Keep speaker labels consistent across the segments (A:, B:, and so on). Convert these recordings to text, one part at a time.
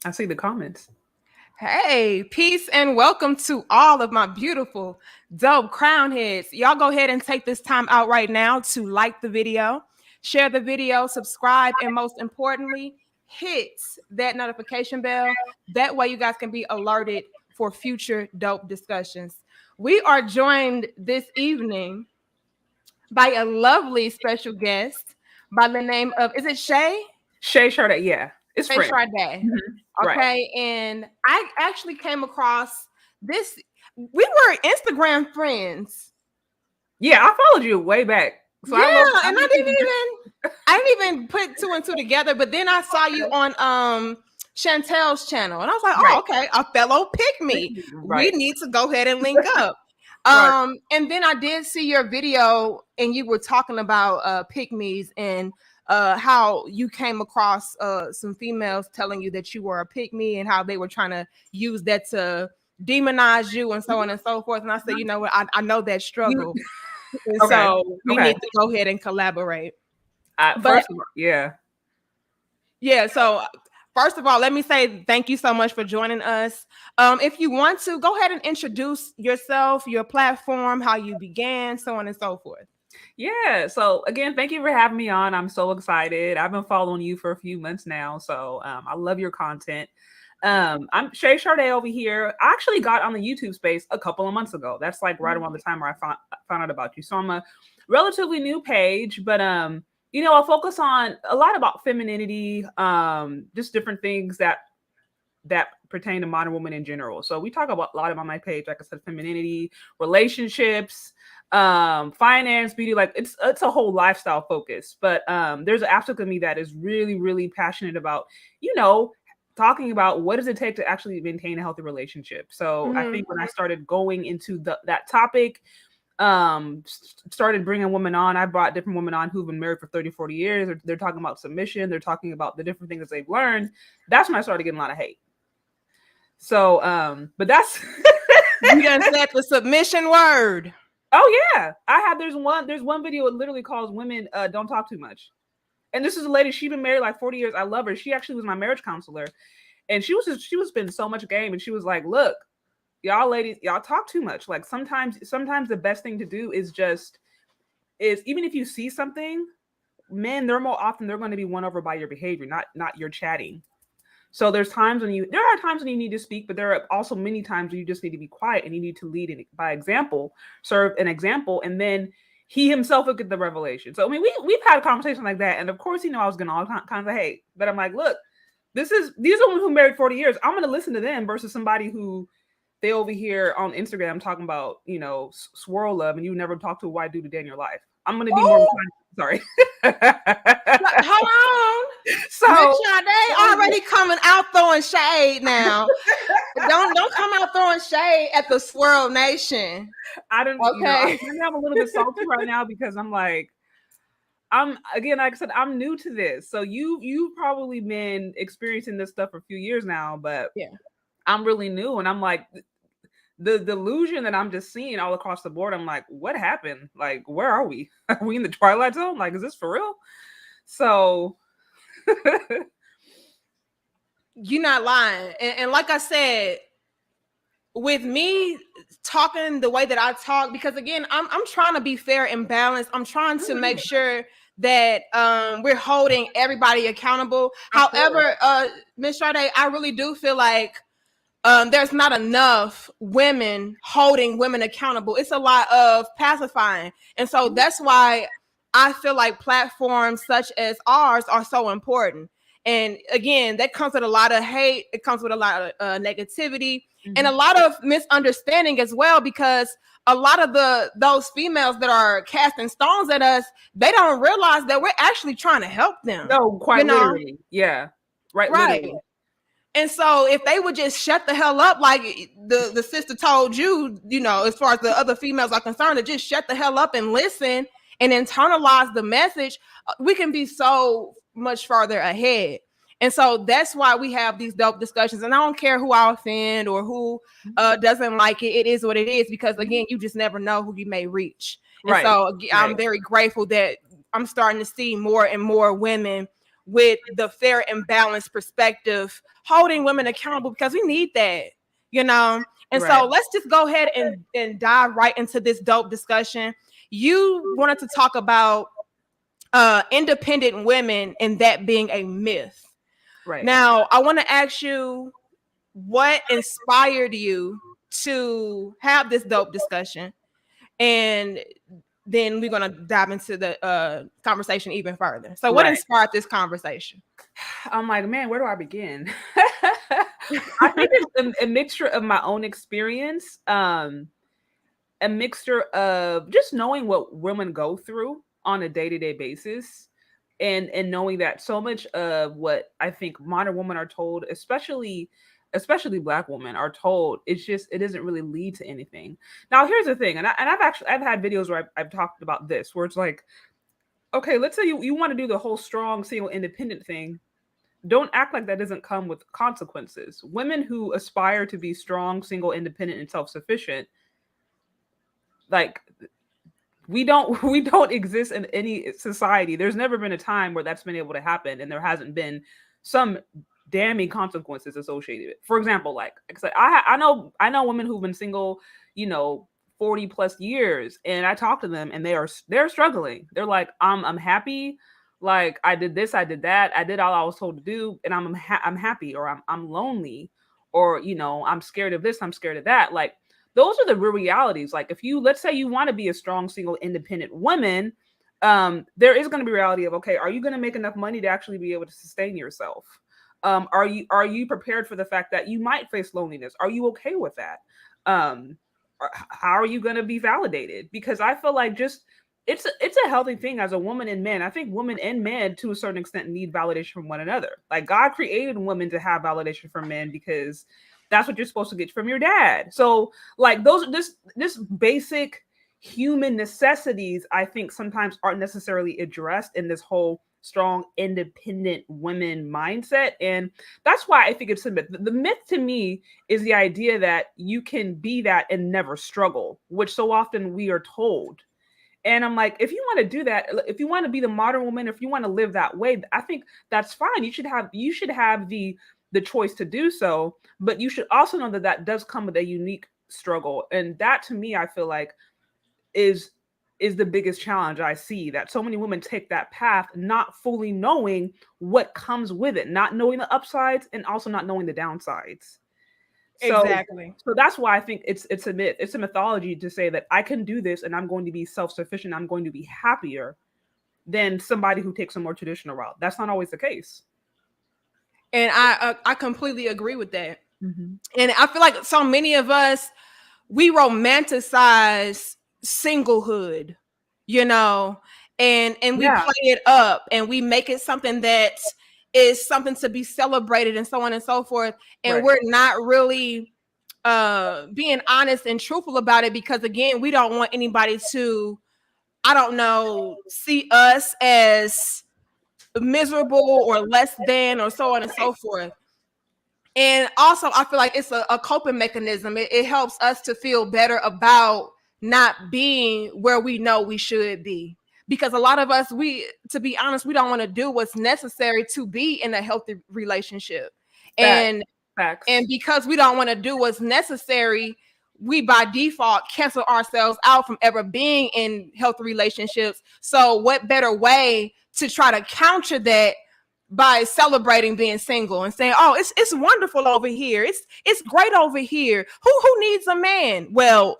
A: I see the comments.
B: Hey, peace and welcome to all of my beautiful, dope crown heads. Y'all go ahead and take this time out right now to like the video, share the video, subscribe, and most importantly, hit that notification bell. That way, you guys can be alerted for future dope discussions. We are joined this evening by a lovely special guest by the name of, is it Shay?
A: Shay Sade, yeah, it's
B: Shay
A: French.
B: Sade.
A: Right.
B: Okay, and I actually came across this. We were Instagram friends.
A: Yeah, I followed you way back. So
B: Yeah,
A: I love.
B: and I didn't even put two and two together. But then I saw you on Chantel's channel, and I was like, oh,
A: Right.
B: okay, a fellow pick me. We
A: Right.
B: need to go ahead and link up.
A: Right.
B: And then I did see your video, and you were talking about pick me's and how you came across some females telling you that you were a pick me and how they were trying to use that to demonize you and so on and so forth. And I said, you know what, I know that struggle. And
A: Okay.
B: so we
A: Okay.
B: need to go ahead and collaborate. But
A: First of all, yeah.
B: yeah, so first of all, let me say thank you so much for joining us. If you want to, go ahead and introduce yourself, your platform, how you began, so on and so forth.
A: Yeah. So again, thank you for having me on. I'm so excited. I've been following you for a few months now, so I love your content. I'm Shay Sade over here. I actually got on the YouTube space a couple of months ago. That's like right around the time where I found out about you. So I'm a relatively new page, but I'll focus on a lot about femininity, just different things that pertain to modern women in general. So we talk about a lot about my page, like I said, femininity, relationships, finance, beauty, like it's a whole lifestyle focus. But there's an aspect of me that is really, really passionate about, talking about what does it take to actually maintain a healthy relationship. So I think when I started going into that topic, started bringing women on, I brought different women on who've been married for 30, 40 years. They're talking about submission. They're talking about the different things that they've learned. That's when I started getting a lot of hate. So, but that's
B: you done said the submission word.
A: Oh yeah, there's one video. It literally calls women don't talk too much. And this is a lady. She's been married like 40 years. I love her. She actually was my marriage counselor, and she was spending so much game. And she was like, "Look, y'all ladies, y'all talk too much. Like sometimes the best thing to do is even if you see something, men, they're going to be won over by your behavior, not your chatting. So there are times when you need to speak, but there are also many times when you just need to be quiet and you need to lead by example, serve an example, and then he himself will get the revelation. So I mean, we've had a conversation like that, and of course, I was getting all kinds of hate, but I'm like, look, these are women who married 40 years. I'm going to listen to them versus somebody who they over here on Instagram talking about, swirl love, and you never talk to a white dude a day in your life. I'm going to be more sorry.
B: Hold on. So they already coming out throwing shade now. don't come out throwing shade at the Swirl Nation.
A: I don't. Okay. I'm a little bit salty right now because I'm like, like I said, I'm new to this. So you've probably been experiencing this stuff for a few years now, but
B: yeah,
A: I'm really new, and I'm like, the delusion that I'm just seeing all across the board. I'm like, what happened? Like, where are we? Are we in the Twilight Zone? Like, is this for real? So
B: you're not lying. And like I said, with me talking the way that I talk, because again, I'm trying to be fair and balanced. I'm trying to make sure that we're holding everybody accountable. However, Ms. Sade, I really do feel like there's not enough women holding women accountable. It's a lot of pacifying. And so that's why I feel like platforms such as ours are so important. And again, that comes with a lot of hate. It comes with a lot of negativity and a lot of misunderstanding as well, because a lot of those females that are casting stones at us, they don't realize that we're actually trying to help them.
A: No, quite literally. Yeah. Right. Literally.
B: And so if they would just shut the hell up, like the sister told you, as far as the other females are concerned, to just shut the hell up and listen and internalize the message, we can be so much farther ahead. And so that's why we have these dope discussions. And I don't care who I offend or who doesn't like it. It is what it is, because again, you just never know who you may reach. And so I'm very grateful that I'm starting to see more and more women with the fair and balanced perspective, holding women accountable, because we need that, you know? And
A: Right.
B: so let's just go ahead and dive right into this dope discussion. You wanted to talk about independent women and that being a myth.
A: Right.
B: Now, I want to ask you, what inspired you to have this dope discussion? And then we're going to dive into the conversation even further. So what inspired this conversation?
A: I'm like, man, where do I begin? I think it's a mixture of my own experience, a mixture of just knowing what women go through on a day-to-day basis, and knowing that so much of what I think modern women are told, especially Black women are told, it doesn't really lead to anything. Now here's the thing, and I've had videos where I've talked about this, where it's like, okay, let's say you want to do the whole strong single independent thing. Don't act like that doesn't come with consequences. Women who aspire to be strong, single, independent, and self-sufficient, like, we don't exist in any society. There's never been a time where that's been able to happen, and there hasn't been some damning consequences associated with it. For example, like I said, I know women who've been single, 40 plus years, and I talk to them, and they're struggling. They're like, I'm happy. Like, I did this, I did that, I did all I was told to do, and I'm happy, or I'm lonely, or I'm scared of this, I'm scared of that. Like, those are the real realities. Like, let's say you want to be a strong, single, independent woman, there is going to be reality of, okay, are you going to make enough money to actually be able to sustain yourself? Are you prepared for the fact that you might face loneliness? Are you okay with that? How are you going to be validated? Because I feel like it's a healthy thing as a woman and men. I think women and men, to a certain extent, need validation from one another. Like, God created women to have validation from men, because that's what you're supposed to get from your dad. So, like, this basic human necessities, I think sometimes aren't necessarily addressed in this whole strong, independent women mindset. And that's why I think it's a myth. The myth to me is the idea that you can be that and never struggle, which so often we are told. And I'm like, if you want to do that, if you want to be the modern woman, if you want to live that way, I think that's fine. You should have the choice to do so, but you should also know that does come with a unique struggle. And that, to me, I feel like is the biggest challenge I see, that so many women take that path not fully knowing what comes with it, not knowing the upsides and also not knowing the downsides.
B: Exactly.
A: So that's why I think it's a myth. It's a mythology to say that I can do this and I'm going to be self-sufficient, I'm going to be happier than somebody who takes a more traditional route. That's not always the case.
B: And I completely agree with that. Mm-hmm. And I feel like so many of us, we romanticize singlehood, and we play it up, and we make it something that is something to be celebrated, and so on and so forth. And we're not really being honest and truthful about it, because, again, we don't want anybody to, I don't know, see us as miserable or less than, or so on and so forth. And also, I feel like it's a coping mechanism. It helps us to feel better about not being where we know we should be. Because a lot of us, to be honest, we don't want to do what's necessary to be in a healthy relationship. And because we don't want to do what's necessary, we by default cancel ourselves out from ever being in healthy relationships. So what better way to try to counter that by celebrating being single and saying, "Oh, it's wonderful over here. It's great over here. Who needs a man?" Well,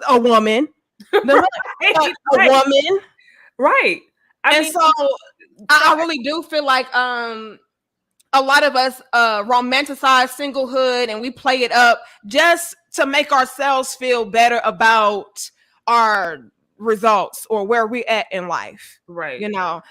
B: a woman, a woman,
A: right?
B: I really do feel like a lot of us romanticize singlehood, and we play it up just to make ourselves feel better about our results or where we're at in life,
A: right?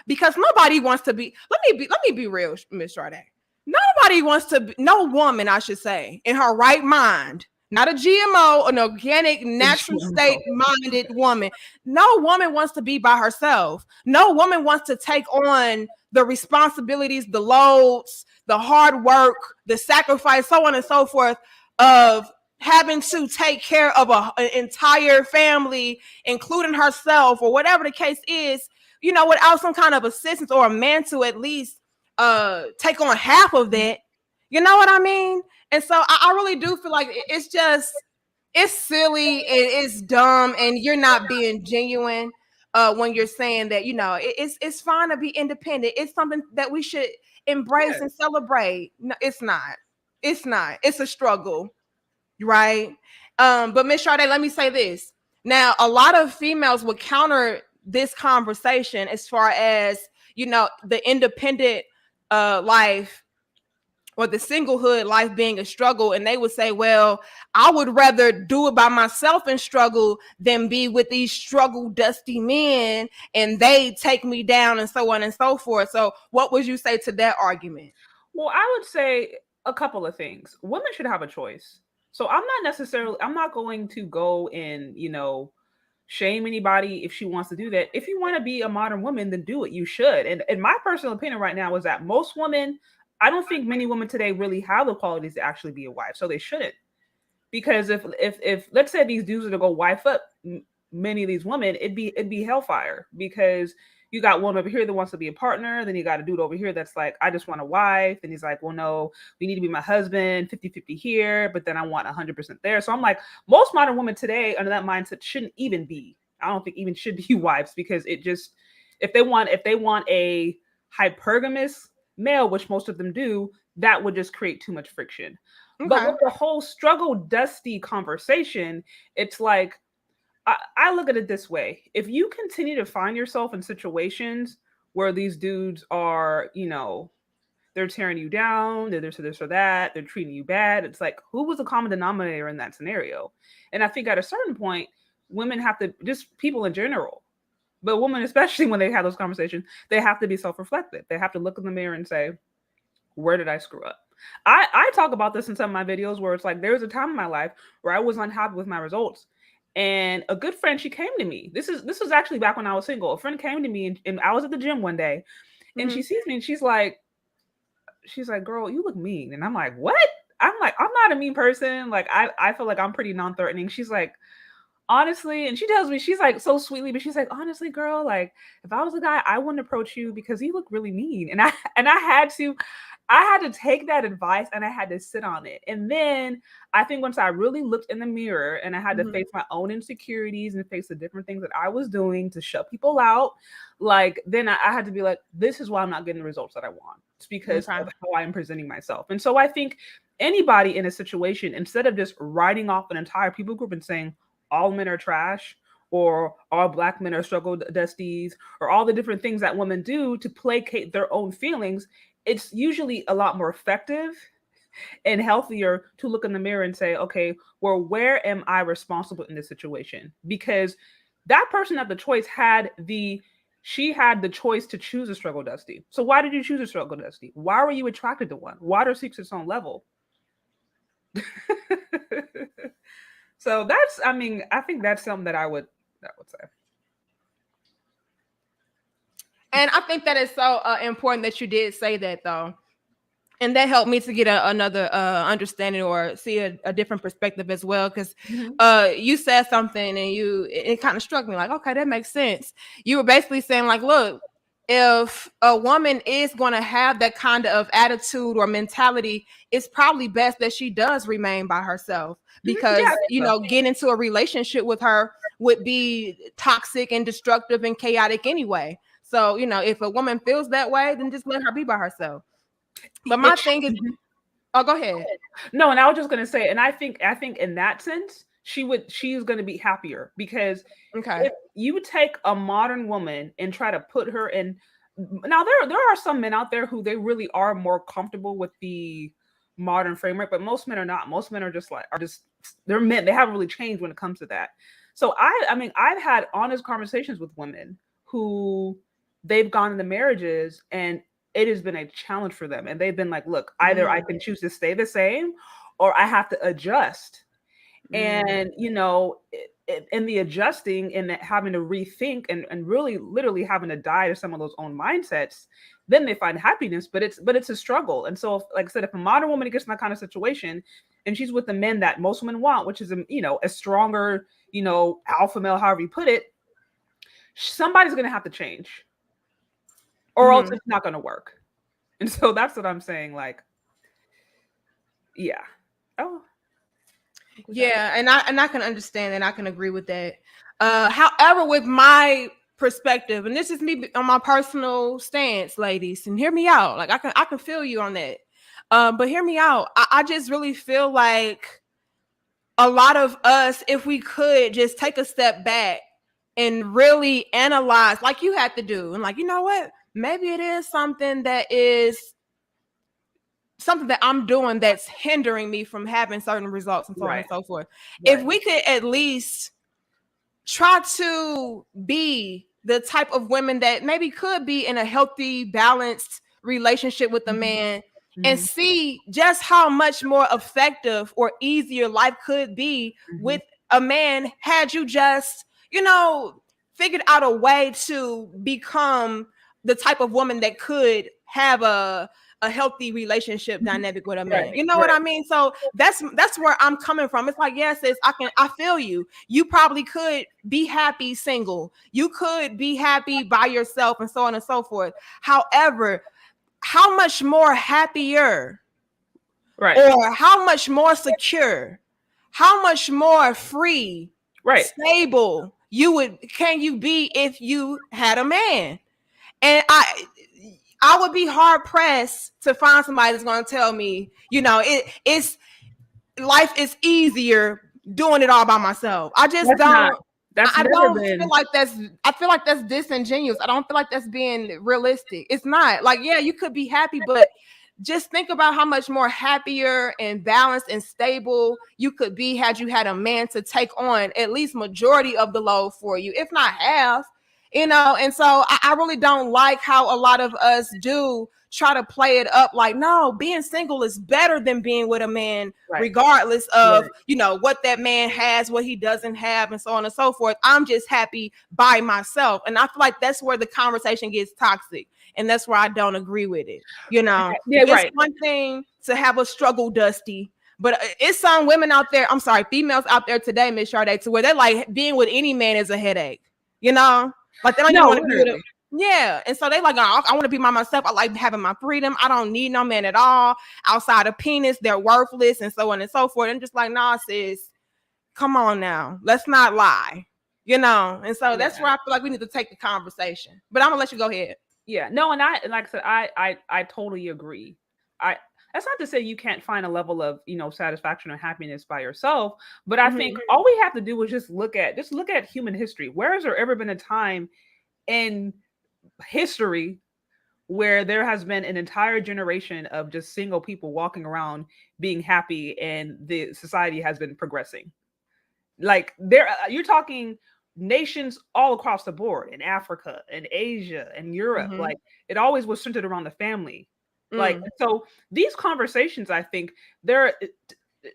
B: Because nobody wants to be. Let me be real, Miss Sade. Nobody wants to be, no woman, I should say, in her right mind, not a GMO, an organic, natural state minded woman. No woman wants to be by herself. No woman wants to take on the responsibilities, the loads, the hard work, the sacrifice, so on and so forth, of having to take care of an entire family, including herself, or whatever the case is, without some kind of assistance, or a man to at least take on half of that. You know what I mean? And so I really do feel like it's silly and it's dumb, and you're not being genuine when you're saying that, it's fine to be independent. It's something that we should embrace and celebrate. No, it's not. It's not. It's a struggle, right? But Miss Sade, let me say this. Now, a lot of females would counter this conversation as far as, the independent life or the singlehood life being a struggle. And they would say, well, I would rather do it by myself and struggle than be with these struggle dusty men and they take me down and so on and so forth. So what would you say to that argument?
A: Well, I would say a couple of things. Women should have a choice. So I'm not going to go and, shame anybody if she wants to do that. If you want to be a modern woman, then do it. You should. And my personal opinion right now is that most women, I don't think many women today really have the qualities to actually be a wife. So they shouldn't. Because if let's say these dudes were to go wife up many of these women, it'd be hellfire, because you got one over here that wants to be a partner, then you got a dude over here that's like, I just want a wife, and he's like, well, no, we need to be my husband, 50-50 here, but then I want 100% there. So I'm like, most modern women today under that mindset shouldn't even be, I don't think even should be wives, because it just, if they want a hypergamous male, which most of them do, that would just create too much friction. Okay. But with the whole struggle dusty conversation, it's like, I look at it this way. If you continue to find yourself in situations where these dudes are, they're tearing you down, they're this or that, they're treating you bad, it's like, who was the common denominator in that scenario? And I think at a certain point, women have to, just people in general, but women, especially when they have those conversations, they have to be self-reflective. They have to look in the mirror and say, where did I screw up? I talk about this in some of my videos where it's like, there was a time in my life where I was unhappy with my results. And a good friend, she came to me. This was actually back when I was single. A friend came to me and I was at the gym one day, and she sees me and she's like, girl, you look mean. And I'm like, what? I'm like, I'm not a mean person. Like, I feel like I'm pretty non-threatening. She's like, honestly, and she tells me, she's like so sweetly, but she's like, honestly, girl, like if I was a guy, I wouldn't approach you because you look really mean. And I had to take that advice and I had to sit on it. And then I think once I really looked in the mirror and I had to face my own insecurities and face the different things that I was doing to shut people out, like then I had to be like, this is why I'm not getting the results that I want. It's because of how I'm presenting myself. And so I think anybody in a situation, instead of just writing off an entire people group and saying all men are trash, or all Black men are struggle dusties, or all the different things that women do to placate their own feelings, it's usually a lot more effective and healthier to look in the mirror and say, okay, well, where am I responsible in this situation? Because that person had the choice, she had the choice to choose a struggle dusty. So why did you choose a struggle dusty? Why were you attracted to one? Water seeks its own level. So I think that's something that I would say.
B: And I think that is so important that you did say that, though. And that helped me to get another understanding or see a different perspective as well. Because you said something and it kind of struck me like, okay, that makes sense. You were basically saying like, look, if a woman is going to have that kind of attitude or mentality, it's probably best that she does remain by herself, because, getting into a relationship with her would be toxic and destructive and chaotic anyway. So, if a woman feels that way, then just let her be by herself. But my thing is, go ahead.
A: No, and I was just going to say, and I think in that sense, she's going to be happier, because if you take a modern woman and try to put her in, now there are some men out there who they really are more comfortable with the modern framework, but most men are not. Most men are just they're men. They haven't really changed when it comes to that. So I've had honest conversations with women who they've gone into marriages and it has been a challenge for them. And they've been like, look, either I can choose to stay the same or I have to adjust. And, in the adjusting and having to rethink and really literally having to die to some of those own mindsets, then they find happiness, but it's a struggle. And so, like I said, if a modern woman gets in that kind of situation and she's with the men that most women want, which is, a stronger, alpha male, however you put it, somebody's going to have to change or else it's not going to work. And so that's what I'm saying. Like, yeah. Oh, I think we got it.
B: Yeah, and I can understand and I can agree with that. However, with my perspective, and this is me on my personal stance, ladies, and hear me out. Like I can feel you on that. But hear me out. I just really feel like a lot of us, if we could just take a step back and really analyze, like you had to do, and like, you know what? Maybe it is something that is something that I'm doing that's hindering me from having certain results and so on
A: Right.
B: and so forth. If
A: Right.
B: we could at least try to be the type of women that maybe could be in a healthy, balanced relationship with a
A: Mhm.
B: man and
A: Mhm.
B: see just how much more effective or easier life could be
A: Mhm.
B: with a man had you just, figured out a way to become the type of woman that could have a healthy relationship
A: Mhm.
B: dynamic with a man.
A: Right.
B: You know what
A: Right.
B: I mean? So that's where I'm coming from. It's like, yes, I feel you. You probably could be happy single. You could be happy by yourself and so on and so forth. However, how much more happier
A: Right.
B: or how much more secure, how much more free,
A: Right.
B: stable can you be if you had a man? And I would be hard pressed to find somebody that's going to tell me, it's life is easier doing it all by myself. I just
A: That's not.
B: don't.
A: That's
B: I
A: never
B: don't feel
A: been.
B: like that's. I feel like that's disingenuous. I don't feel like that's being realistic. It's not. Like, yeah, you could be happy, but just think about how much more happier and balanced and stable you could be had you had a man to take on at least majority of the load for you, if not half. And so I really don't like how a lot of us do try to play it up like, no, being single is better than being with a man,
A: Right.
B: regardless of,
A: Right.
B: what that man has, what he doesn't have, and so on and so forth. I'm just happy by myself. And I feel like that's where the conversation gets toxic. And that's where I don't agree with it.
A: Yeah.
B: It's
A: Right.
B: one thing to have a struggle, Dusty, but it's some women out there, I'm sorry, females out there today, Miss Sade, to where they're like being with any man is a headache, you know? Like they don't even
A: No,
B: want to be with
A: literally.
B: him. Yeah. And so they like, oh, I want to be by myself. I like having my freedom. I don't need no man at all. Outside of penis, they're worthless and so on and so forth. I'm just like, nah, sis, come on now. Let's not lie. And so that's
A: Yeah.
B: where I feel like we need to take the conversation. But I'm gonna let you go ahead.
A: Yeah. No, and like I said, I totally agree. I That's not to say you can't find a level of, satisfaction or happiness by yourself, but I think
B: Mhm.
A: all we have to do is just look at human history. Where has there ever been a time in history where there has been an entire generation of just single people walking around being happy and the society has been progressing? Like you're talking nations all across the board in Africa and Asia and Europe.
B: Mhm.
A: Like it always was centered around the family. Like
B: Mm.
A: so these conversations, I think they're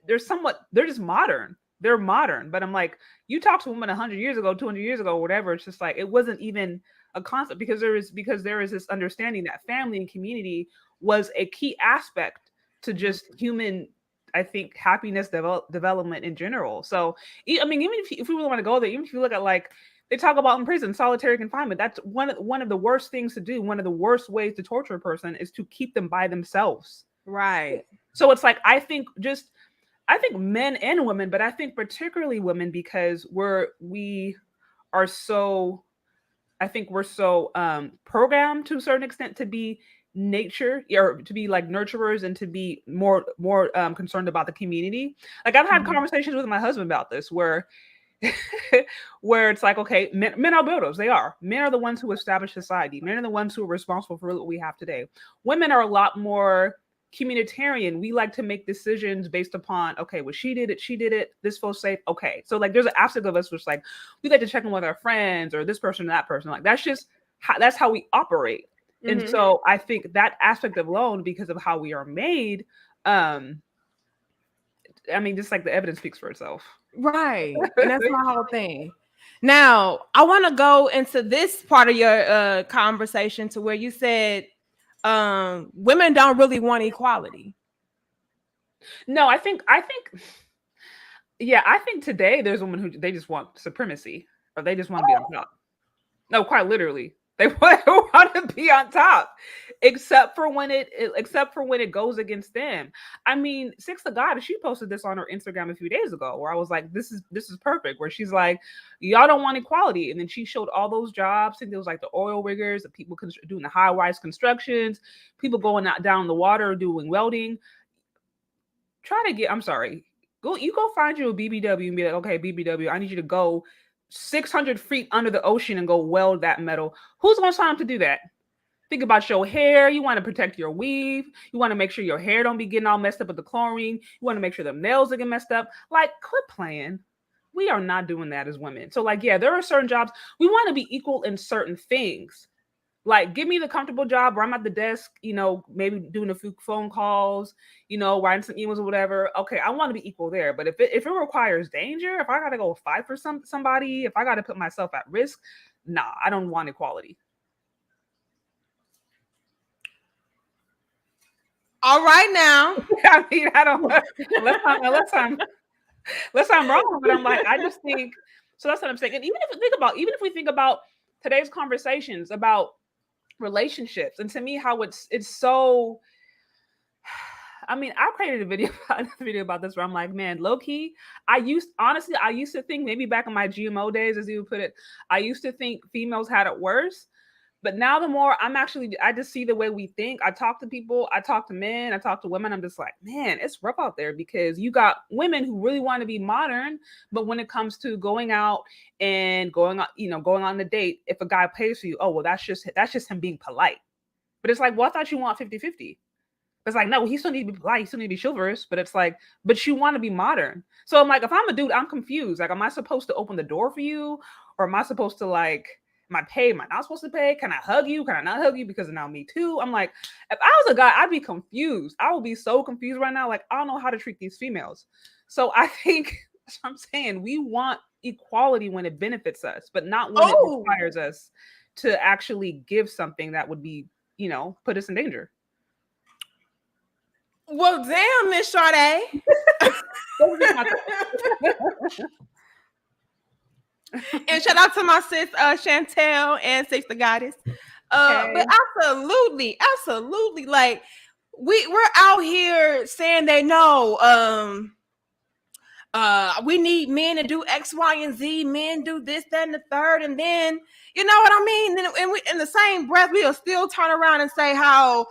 A: just modern. They're modern, but I'm like, you talk to a woman 100 years ago, 200 years ago, whatever. It's just like it wasn't even a concept because there is this understanding that family and community was a key aspect to just human, I think, happiness development in general. So I mean, even if we really want to go there, even if you look at like they talk about in prison, solitary confinement, that's one of the worst things to do. One of the worst ways to torture a person is to keep them by themselves.
B: Right.
A: So it's like I think men and women, but I think particularly women because we are so I think we're so programmed to a certain extent to be nature or to be like nurturers and to be more concerned about the community. Like I've had
B: Mhm.
A: conversations with my husband about this where where it's like, okay, men are builders. They are. Men are the ones who establish society. Men are the ones who are responsible for what we have today. Women are a lot more communitarian. We like to make decisions based upon, okay, well, she did it, this feels safe. Okay. So like there's an aspect of us which like we like to check in with our friends or this person or that person. Like that's how we operate. And
B: Mhm.
A: so I think that aspect of alone, because of how we are made, um, I mean, just like the evidence speaks for itself.
B: Right. And that's my whole thing. Now, I want to go into this part of your conversation to where you said women don't really want equality.
A: No, I think yeah, I think today there's women who they just want supremacy or they just want to be on top. No, quite literally. They want to be on top, except for when it goes against them. I mean, Six the Goddess, she posted this on her Instagram a few days ago, where I was like, this is perfect. Where she's like, y'all don't want equality, and then she showed all those jobs. And there was like the oil riggers, the people doing the high-rise constructions, people going out down the water doing welding. I'm sorry. Go find you a BBW and be like, okay, BBW, I need you to go 600 feet under the ocean and go weld that metal. Who's going to sign up to do that? Think about your hair. You want to protect your weave. You want to make sure your hair don't be getting all messed up with the chlorine. You want to make sure the nails don't get messed up. Like, quit playing. We are not doing that as women. So, like, yeah, there are certain jobs. We want to be equal in certain things. Like, give me the comfortable job where I'm at the desk, maybe doing a few phone calls, writing some emails or whatever. Okay, I want to be equal there. But if it requires danger, if I got to go fight for somebody, if I got to put myself at risk, nah, I don't want equality.
B: All right now.
A: I mean, I don't unless I'm wrong, but I'm like, I just think so. That's what I'm saying. And even if we think about today's conversations about relationships, and to me, how it's so. I mean, I created a video about this where I'm like, man, low key, I used to think, maybe back in my GMO days, as you would put it, I used to think females had it worse. But now the more I just see the way we think. I talk to people, I talk to men, I talk to women. I'm just like, man, it's rough out there, because you got women who really want to be modern, but when it comes to going out and going on the date, if a guy pays for you, oh, well, that's just him being polite. But it's like, well, I thought you want 50-50. It's like, no, he still needs to be polite, he still needs to be chivalrous, but it's like, but you want to be modern. So I'm like, if I'm a dude, I'm confused. Like, am I supposed to open the door for you? Or am I supposed to like, am I not supposed to pay? Can I hug you? Can I not hug you because of now me too? I'm like, if I was a guy, I'd be confused. I would be so confused right now. Like, I don't know how to treat these females. So I think that's what I'm saying. We want equality when it benefits us, but not when it requires us to actually give something that would be, put us in danger.
B: Well, damn, Miss Sade. And shout out to my sis Chantel and Six the Goddess. But absolutely, like we're out here saying that no, we need men to do X, Y, and Z. Men do this, that, and the third, and then you know what I mean. And we, in the same breath, we'll still turn around and say how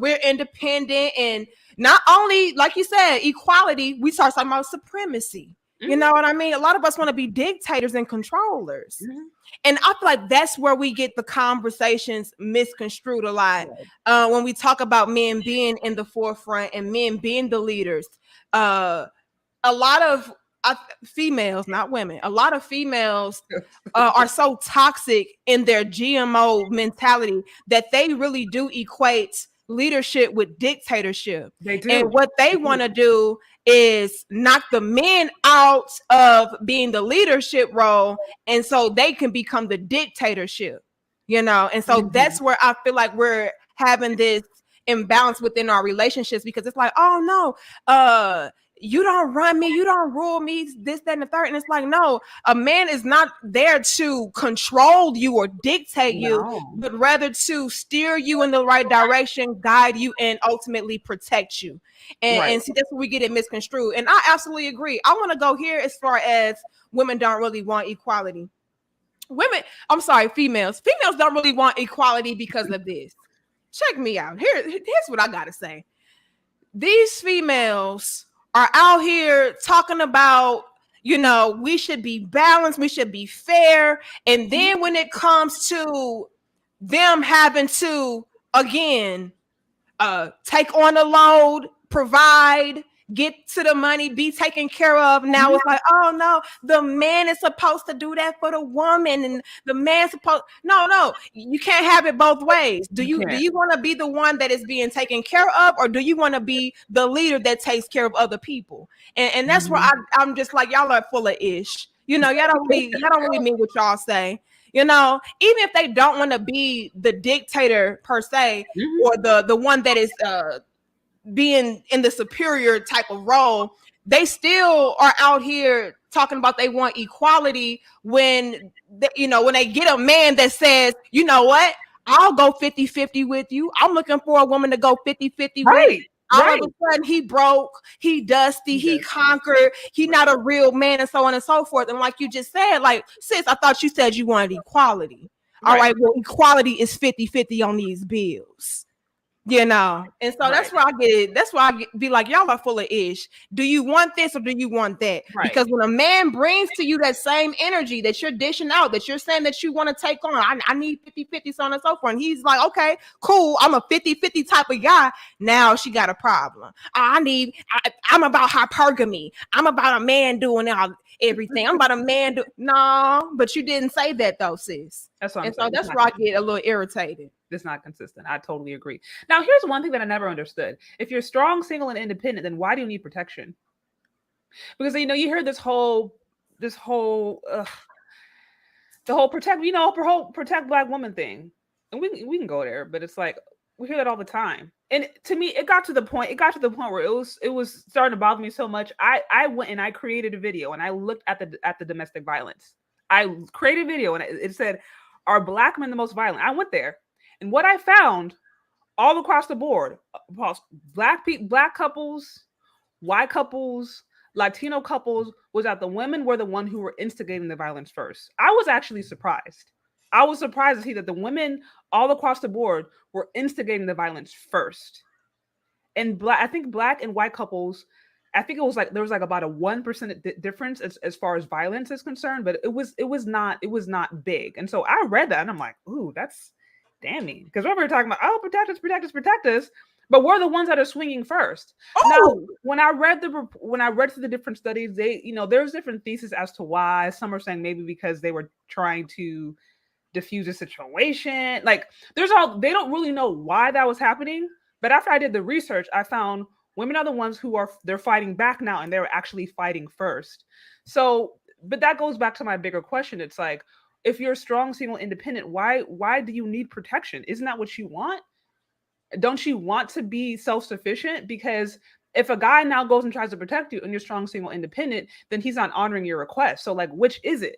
B: we're independent, and not only, like you said, equality. We start talking about supremacy. Mm-hmm. You know what I mean? A lot of us want to be dictators and controllers. Mm-hmm. And I feel like that's where we get the conversations misconstrued a lot. When we talk about men being in the forefront and men being the leaders. A lot of females, not women, a lot of females are so toxic in their GMO mentality that they really do equate leadership with dictatorship.
A: They do.
B: And what they want to do is knock the men out of being the leadership role, and so they can become the dictatorship, and so that's where I feel like we're having this imbalance within our relationships, because it's like, oh no, you don't run me, you don't rule me, this, that, and the third. And it's like, no, a man is not there to control you or dictate you, but rather to steer you in the right direction, guide you, and ultimately protect you. And see, that's where we get it misconstrued. And I absolutely agree. I want to go here as far as women don't really want equality. Females don't really want equality because of this. Check me out. Here's what I gotta say. These females are out here talking about, we should be balanced, we should be fair. And then when it comes to them having to, again, take on a load, provide, get to the money, be taken care of. Now it's like, oh no, the man is supposed to do that for the woman, and the man's supposed. No, you can't have it both ways. Do you want to be the one that is being taken care of, or do you want to be the leader that takes care of other people? And that's where I'm just like, y'all are full of ish. Y'all don't really mean what y'all say. Even if they don't want to be the dictator per se, or the one that is being in the superior type of role, they still are out here talking about they want equality when when they get a man that says, you know what, I'll go 50-50 with you. I'm looking for a woman to go 50-50 with.
A: Right.
B: All of a sudden he broke, he dusty, he conquered, he not a real man, and so on and so forth. And like you just said, like, sis, I thought you said you wanted equality. All right, well, equality is 50-50 on these bills. And so that's where I get it. That's why be like, y'all are full of ish. Do you want this or do you want that?
A: Right.
B: Because when a man brings to you that same energy that you're dishing out, that you're saying that you want to take on, I need 50-50, so on and so forth. And he's like, okay, cool. I'm a 50-50 type of guy. Now she got a problem. I'm about hypergamy. I'm about a man doing everything. I'm about a man no, but you didn't say that though, sis.
A: That's what I'm
B: saying.
A: So
B: that's where I get a little irritated.
A: It's not consistent. I totally agree. Now, here's one thing that I never understood. If you're strong, single, and independent, then why do you need protection? Because you hear the whole protect Black woman thing, and we can go there, but it's like we hear that all the time. And to me, it got to the point where it was starting to bother me so much. I went and I created a video and I looked at the domestic violence. I created a video and it said, "Are Black men the most violent?" I went there. And what I found all across the board, Black couples, white couples, Latino couples, was that the women were the one who were instigating the violence first. I was actually surprised. I was surprised to see that the women all across the board were instigating the violence first. And I think Black and white couples, I think it was like there was like about a 1% difference as far as violence is concerned, but it was not big. And so I read that and I'm like, ooh, that's damning, because we're talking about, oh, protect us, but we're the ones that are swinging first. Now, when I read through the different studies, they, there's different theses as to why. Some are saying maybe because they were trying to diffuse a situation. Like they don't really know why that was happening. But after I did the research, I found women are the ones they're fighting back now, and they're actually fighting first. So, but that goes back to my bigger question. It's like, if you're strong, single, independent, why do you need protection? Isn't that what you want? Don't you want to be self-sufficient? Because if a guy now goes and tries to protect you and you're strong, single, independent, then he's not honoring your request. So like, which is it?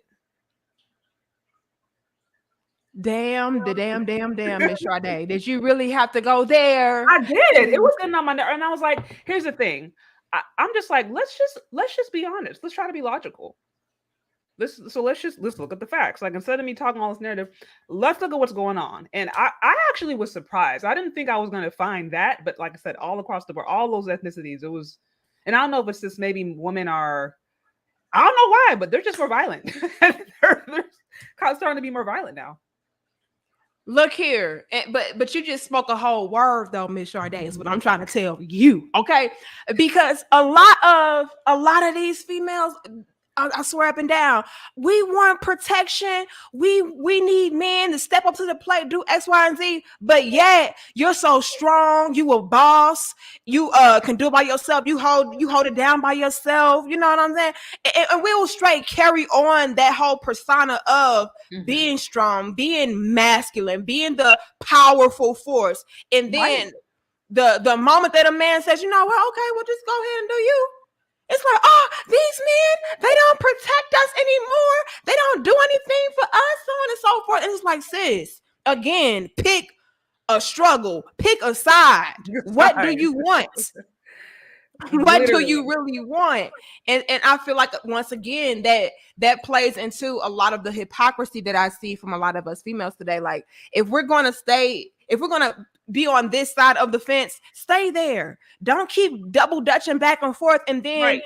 B: Damn, Miss Sade. Did you really have to go there?
A: I did. It was getting on my nerve. And I was like, here's the thing. I'm just like, let's just be honest. Let's try to be logical. Let's look at the facts. Like, instead of me talking all this narrative, let's look at what's going on. And I actually was surprised. I didn't think I was going to find that, but like I said, all across the board, all those ethnicities, it was. And I don't know if it's just maybe women are, I don't know why, but they're just more violent. they're starting to be more violent now.
B: Look here, but you just spoke a whole word though, Miss Sade, is what I'm trying to tell you, okay? Because a lot of these females, I swear up and down, we want protection. We need men to step up to the plate, do X, Y, and Z. But yet you're so strong. You a boss. You can do it by yourself. You hold it down by yourself. You know what I'm saying? And we will straight carry on that whole persona of being strong, being masculine, being the powerful force. And then the moment that a man says, you know what, okay, well, just go ahead and do you. It's like, oh, these men, they don't protect us anymore. They don't do anything for us, so on and so forth. And it's like, sis, again, pick a struggle, pick a side. What do you want? What do you really want? And I feel like, once again, that plays into a lot of the hypocrisy that I see from a lot of us females today. Like, if we're going to be on this side of the fence, stay there. Don't keep double dutching back and forth and then,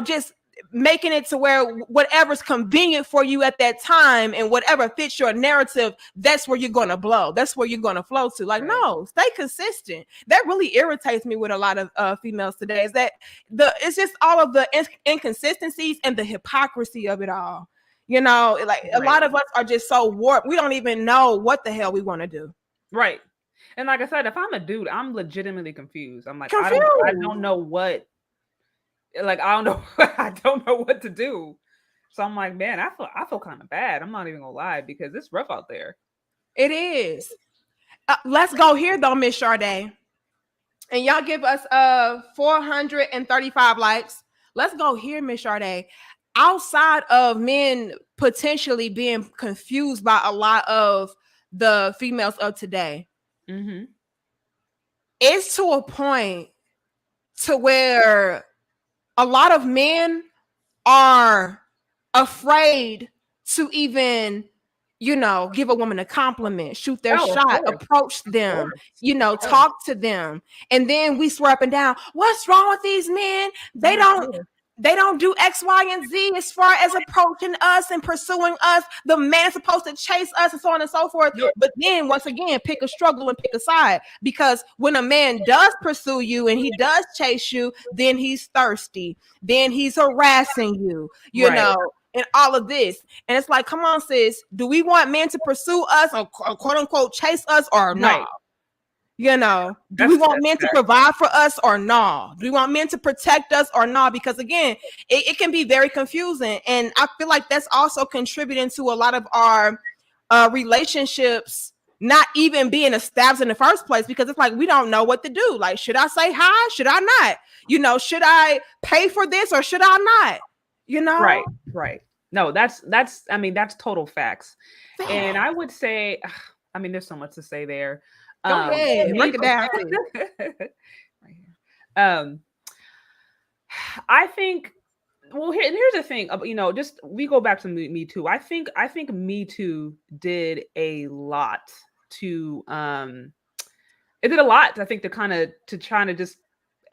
B: just making it to where whatever's convenient for you at that time and whatever fits your narrative, that's where you're going to blow. That's where you're going to flow to. Like, no, stay consistent. That really irritates me with a lot of females today, is that it's just all of the inconsistencies and the hypocrisy of it all. A lot of us are just so warped. We don't even know what the hell we want to do.
A: Right. And like I said, if I'm a dude, I'm legitimately confused. I'm like, I don't know what, like, I don't know. I don't know what to do. So I'm like, man, I feel kind of bad. I'm not even gonna lie, because it's rough out there.
B: It is. Let's go here though, Miss Sade. And y'all give us 435 likes. Let's go here, Miss Sade. outside of men potentially being confused by a lot of the females of today, it's to a point to where a lot of men are afraid to even, give a woman a compliment, shoot their shot, approach them, talk to them. And then we swear up and down, what's wrong with these men? They don't do X, Y, and Z as far as approaching us and pursuing us. The man is supposed to chase us and so on and so forth. But then once again, pick a struggle and pick a side, because when a man does pursue you and he does chase you, then he's thirsty, then he's harassing you, you know, and all of this. And it's like, come on, sis, do we want men to pursue us or quote unquote chase us or not? Do we want men to provide for us or no? Do we want men to protect us or not? Because again, it can be very confusing. And I feel like that's also contributing to a lot of our relationships not even being established in the first place, because it's like, we don't know what to do. Like, should I say hi? Should I not? Should I pay for this or should I not?
A: Right. No, that's total facts. And I would say, there's so much to say there.
B: Go ahead, break it down.
A: Right here. I think. Well, here's the thing. Just we go back to Me Too. I think Me Too did a lot to. It did a lot. I think to trying to just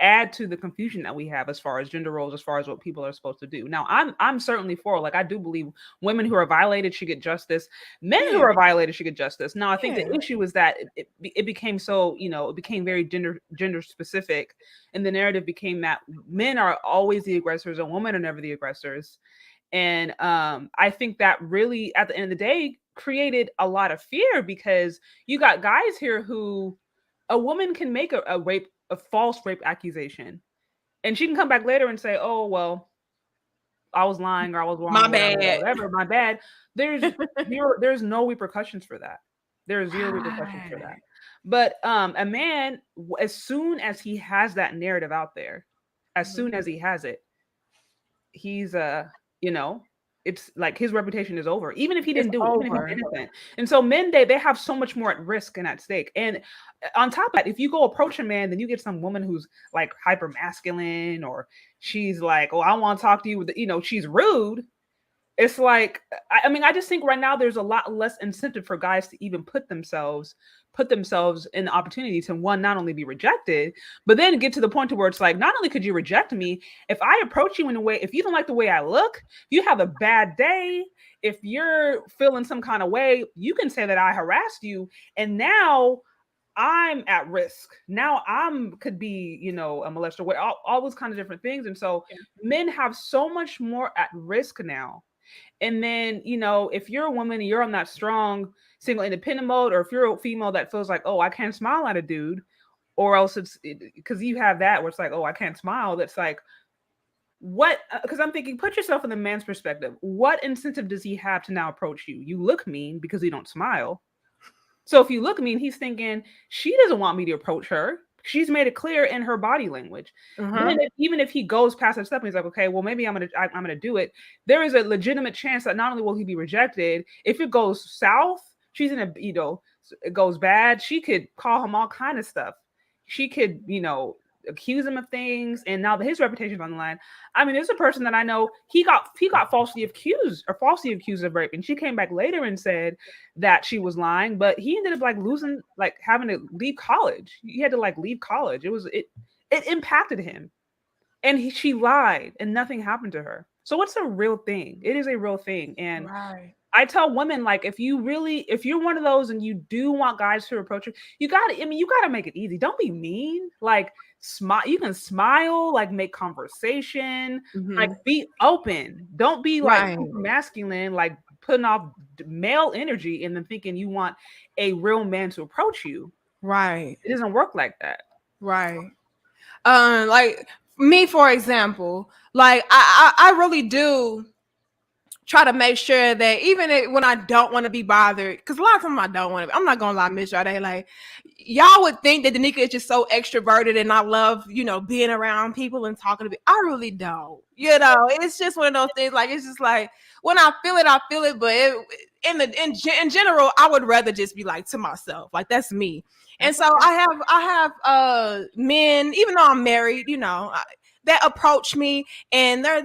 A: add to the confusion that we have as far as gender roles, as far as what people are supposed to do. Now, I'm certainly for, like, I do believe women who are violated should get justice. Men who are violated should get justice. Now, I think the issue is that it became so, it became very gender specific, and the narrative became that men are always the aggressors and women are never the aggressors. And I think that really, at the end of the day, created a lot of fear, because you got guys here who, a woman can make a false rape accusation, and she can come back later and say, oh, well, I was lying, or I was wrong,
B: my bad,
A: my bad. There's no repercussions for that. There's zero repercussions for that. But a man, as soon as he has that narrative out there, as soon as he has it, he's it's like his reputation is over, even if he didn't do it, even if he's innocent. And so men, they have so much more at risk and at stake. And on top of that, if you go approach a man, then you get some woman who's like hyper masculine, or she's like, oh, I want to talk to you, she's rude. It's like, I just think right now there's a lot less incentive for guys to even put themselves in the opportunity to, one, not only be rejected, but then get to the point to where it's like, not only could you reject me, if I approach you in a way, if you don't like the way I look, if you have a bad day, if you're feeling some kind of way, you can say that I harassed you, and now I'm at risk. Now could be, a molester, all those kind of different things. And so men have so much more at risk now. And then, if you're a woman and you're on that strong single independent mode, or if you're a female that feels like, oh, I can't smile at a dude, or else it's because you have that where it's like, oh, I can't smile. That's like, what? Because I'm thinking, put yourself in the man's perspective. What incentive does he have to now approach you? You look mean because you don't smile. So if you look mean, he's thinking, she doesn't want me to approach her. She's made it clear in her body language. Even if he goes past that step and he's like, okay, well, maybe I'm gonna do it, there is a legitimate chance that not only will he be rejected, if it goes south, she's in it goes bad, she could call him all kind of stuff. She could, accuse him of things, and now that his reputation is on the line. There's a person that I know, he got falsely accused of rape, and she came back later and said that she was lying, but he ended up having to leave college. He had to leave college. It impacted him, and she lied, and nothing happened to her. So it's a real thing. It is a real thing. And I tell women, like, if you're one of those and you do want guys to approach you, you gotta make it easy. Don't be mean. Like, smile. You can smile, like, make conversation, like, be open. Don't be like masculine, like putting off male energy and then thinking you want a real man to approach you. It doesn't work like that.
B: Like me, for example, like I really do try to make sure that even when I don't want to be bothered, because a lot of times I don't want to, I'm not gonna lie, Miss Jade, like y'all would think that Danica is just so extroverted and I love, being around people and talking to people. I really don't. It's just one of those things. Like it's just like when I feel it, I feel it. But in general, I would rather just be like to myself. Like that's me. And so I have men, even though I'm married, that approach me and they're,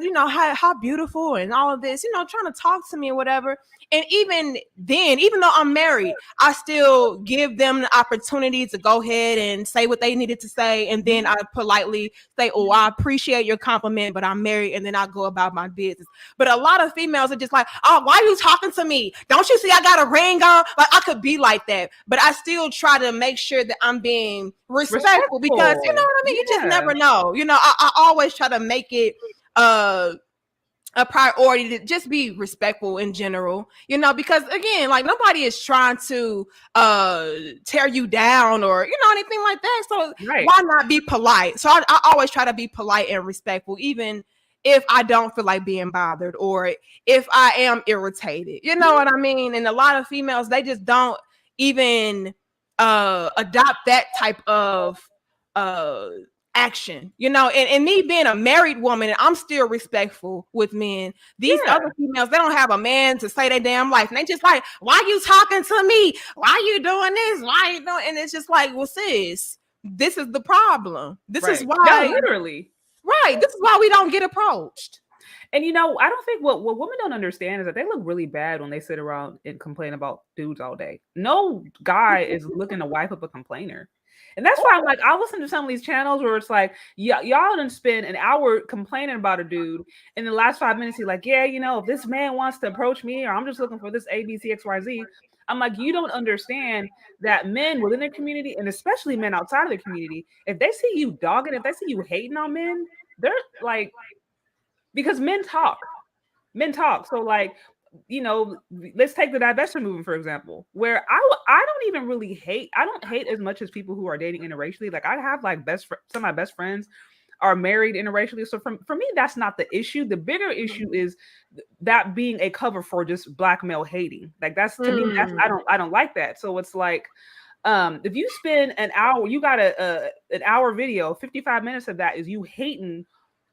B: how beautiful and all of this, trying to talk to me or whatever. And even then, even though I'm married, I still give them the opportunity to go ahead and say what they needed to say. And then I politely say, oh, I appreciate your compliment, but I'm married. And then I go about my business. But a lot of females are just like, oh, why are you talking to me? Don't you see I got a ring on? Like I could be like that. But I still try to make sure that I'm being respectful because, you know what I mean? Yeah. You just never know. I always try to make it a priority to just be respectful in general, because again, like nobody is trying to tear you down or anything like that. So why not be polite? So I always try to be polite and respectful, even if I don't feel like being bothered or if I am irritated. You know what I mean? And a lot of females, they just don't even adopt that type of action, and me being a married woman, and I'm still respectful with men. These other females, they don't have a man to say their damn life, and they just like, why you talking to me? Why you doing this? Why you doing? And it's just like, well, sis, this is the problem. This is why,
A: literally,
B: this is why we don't get approached.
A: And I don't think what women don't understand is that they look really bad when they sit around and complain about dudes all day. No guy is looking to wipe up a complainer. And that's why I'm like, I listen to some of these channels where it's like, y'all done spend an hour complaining about a dude. In the last 5 minutes, he's like, yeah, if this man wants to approach me or I'm just looking for this A, B, C, X, Y, Z. I'm like, you don't understand that men within their community and especially men outside of their community, if they see you dogging, if they see you hating on men, they're like, because men talk. So like, let's take the divesting movement, for example, where I don't even really hate. I don't hate as much as people who are dating interracially. Like I have like some of my best friends are married interracially. So for me, that's not the issue. The bigger issue is that being a cover for just black male hating. Like that's to me, that's I don't like that. So it's like, if you spend an hour, you got an hour video, 55 minutes of that is you hating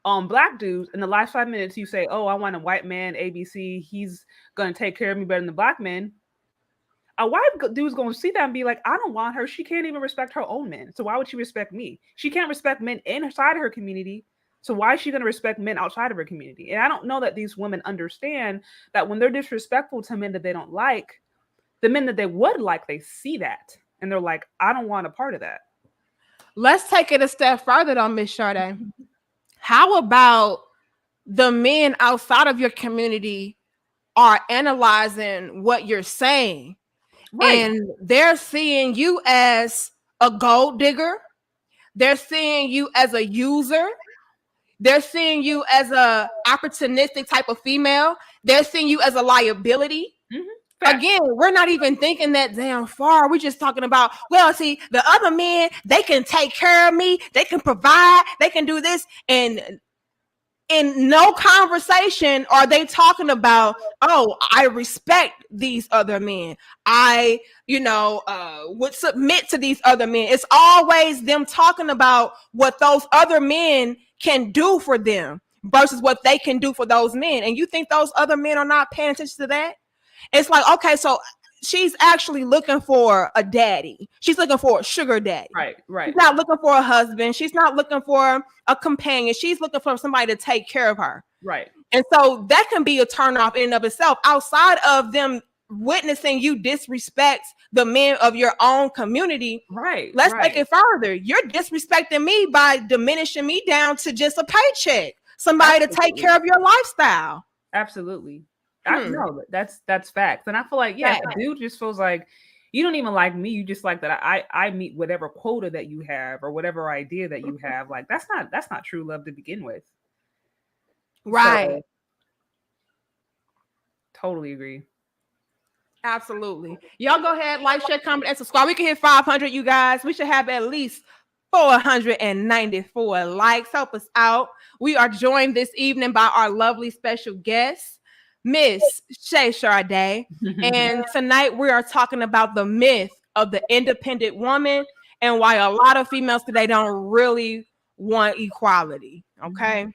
A: on black dudes. In the last 5 minutes, you say, oh, I want a white man, ABC, he's going to take care of me better than the black men. A white dude's going to see that and be like, I don't want her. She can't even respect her own men. So why would she respect me? She can't respect men inside of her community. So why is she going to respect men outside of her community? And I don't know that these women understand that when they're disrespectful to men that they don't like, the men that they would like, they see that. And they're like, I don't want a part of that.
B: Let's take it a step further though, Miss Sade. How about the men outside of your community are analyzing what you're saying and they're seeing you as a gold digger. They're seeing you as a user. They're seeing you as a opportunistic type of female. They're seeing you as a liability. Again, we're not even thinking that damn far. We're just talking about, well, see, the other men, they can take care of me. They can provide. They can do this. And in no conversation are they talking about, oh, I respect these other men. I, would submit to these other men. It's always them talking about what those other men can do for them versus what they can do for those men. And you think those other men are not paying attention to that? It's like, okay, so she's actually looking for a daddy. She's looking for a sugar daddy.
A: Right.
B: She's not looking for a husband. She's not looking for a companion. She's looking for somebody to take care of her.
A: Right.
B: And so that can be a turnoff in and of itself. Outside of them witnessing you disrespect the men of your own community.
A: Right.
B: Let's take it further. You're disrespecting me by diminishing me down to just a paycheck. Somebody to take care of your lifestyle.
A: Absolutely. I know that's facts. And I feel like, yeah, the dude just feels like you don't even like me. You just like that I meet whatever quota that you have or whatever idea that you have. Like that's not true love to begin with.
B: Right.
A: So, totally agree.
B: Absolutely. Y'all go ahead, like, share, comment, and subscribe. We can hit 500, you guys. We should have at least 494 likes. Help us out. We are joined this evening by our lovely special guest, Miss Shay Sade. And tonight we are talking about the myth of the independent woman and why a lot of females today don't really want equality. Okay.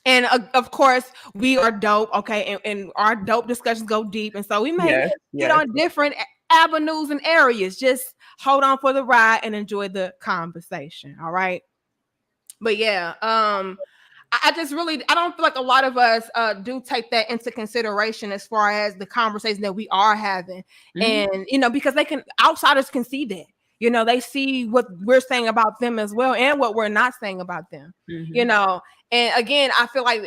B: And of course, we are dope, okay, and our dope discussions go deep, and so we may get on different avenues and areas. Just hold on for the ride and enjoy the conversation, all right? But yeah, I just really I don't feel like a lot of us do take that into consideration as far as the conversation that we are having, and because outsiders can see that. They see what we're saying about them as well and what we're not saying about them. And again, I feel like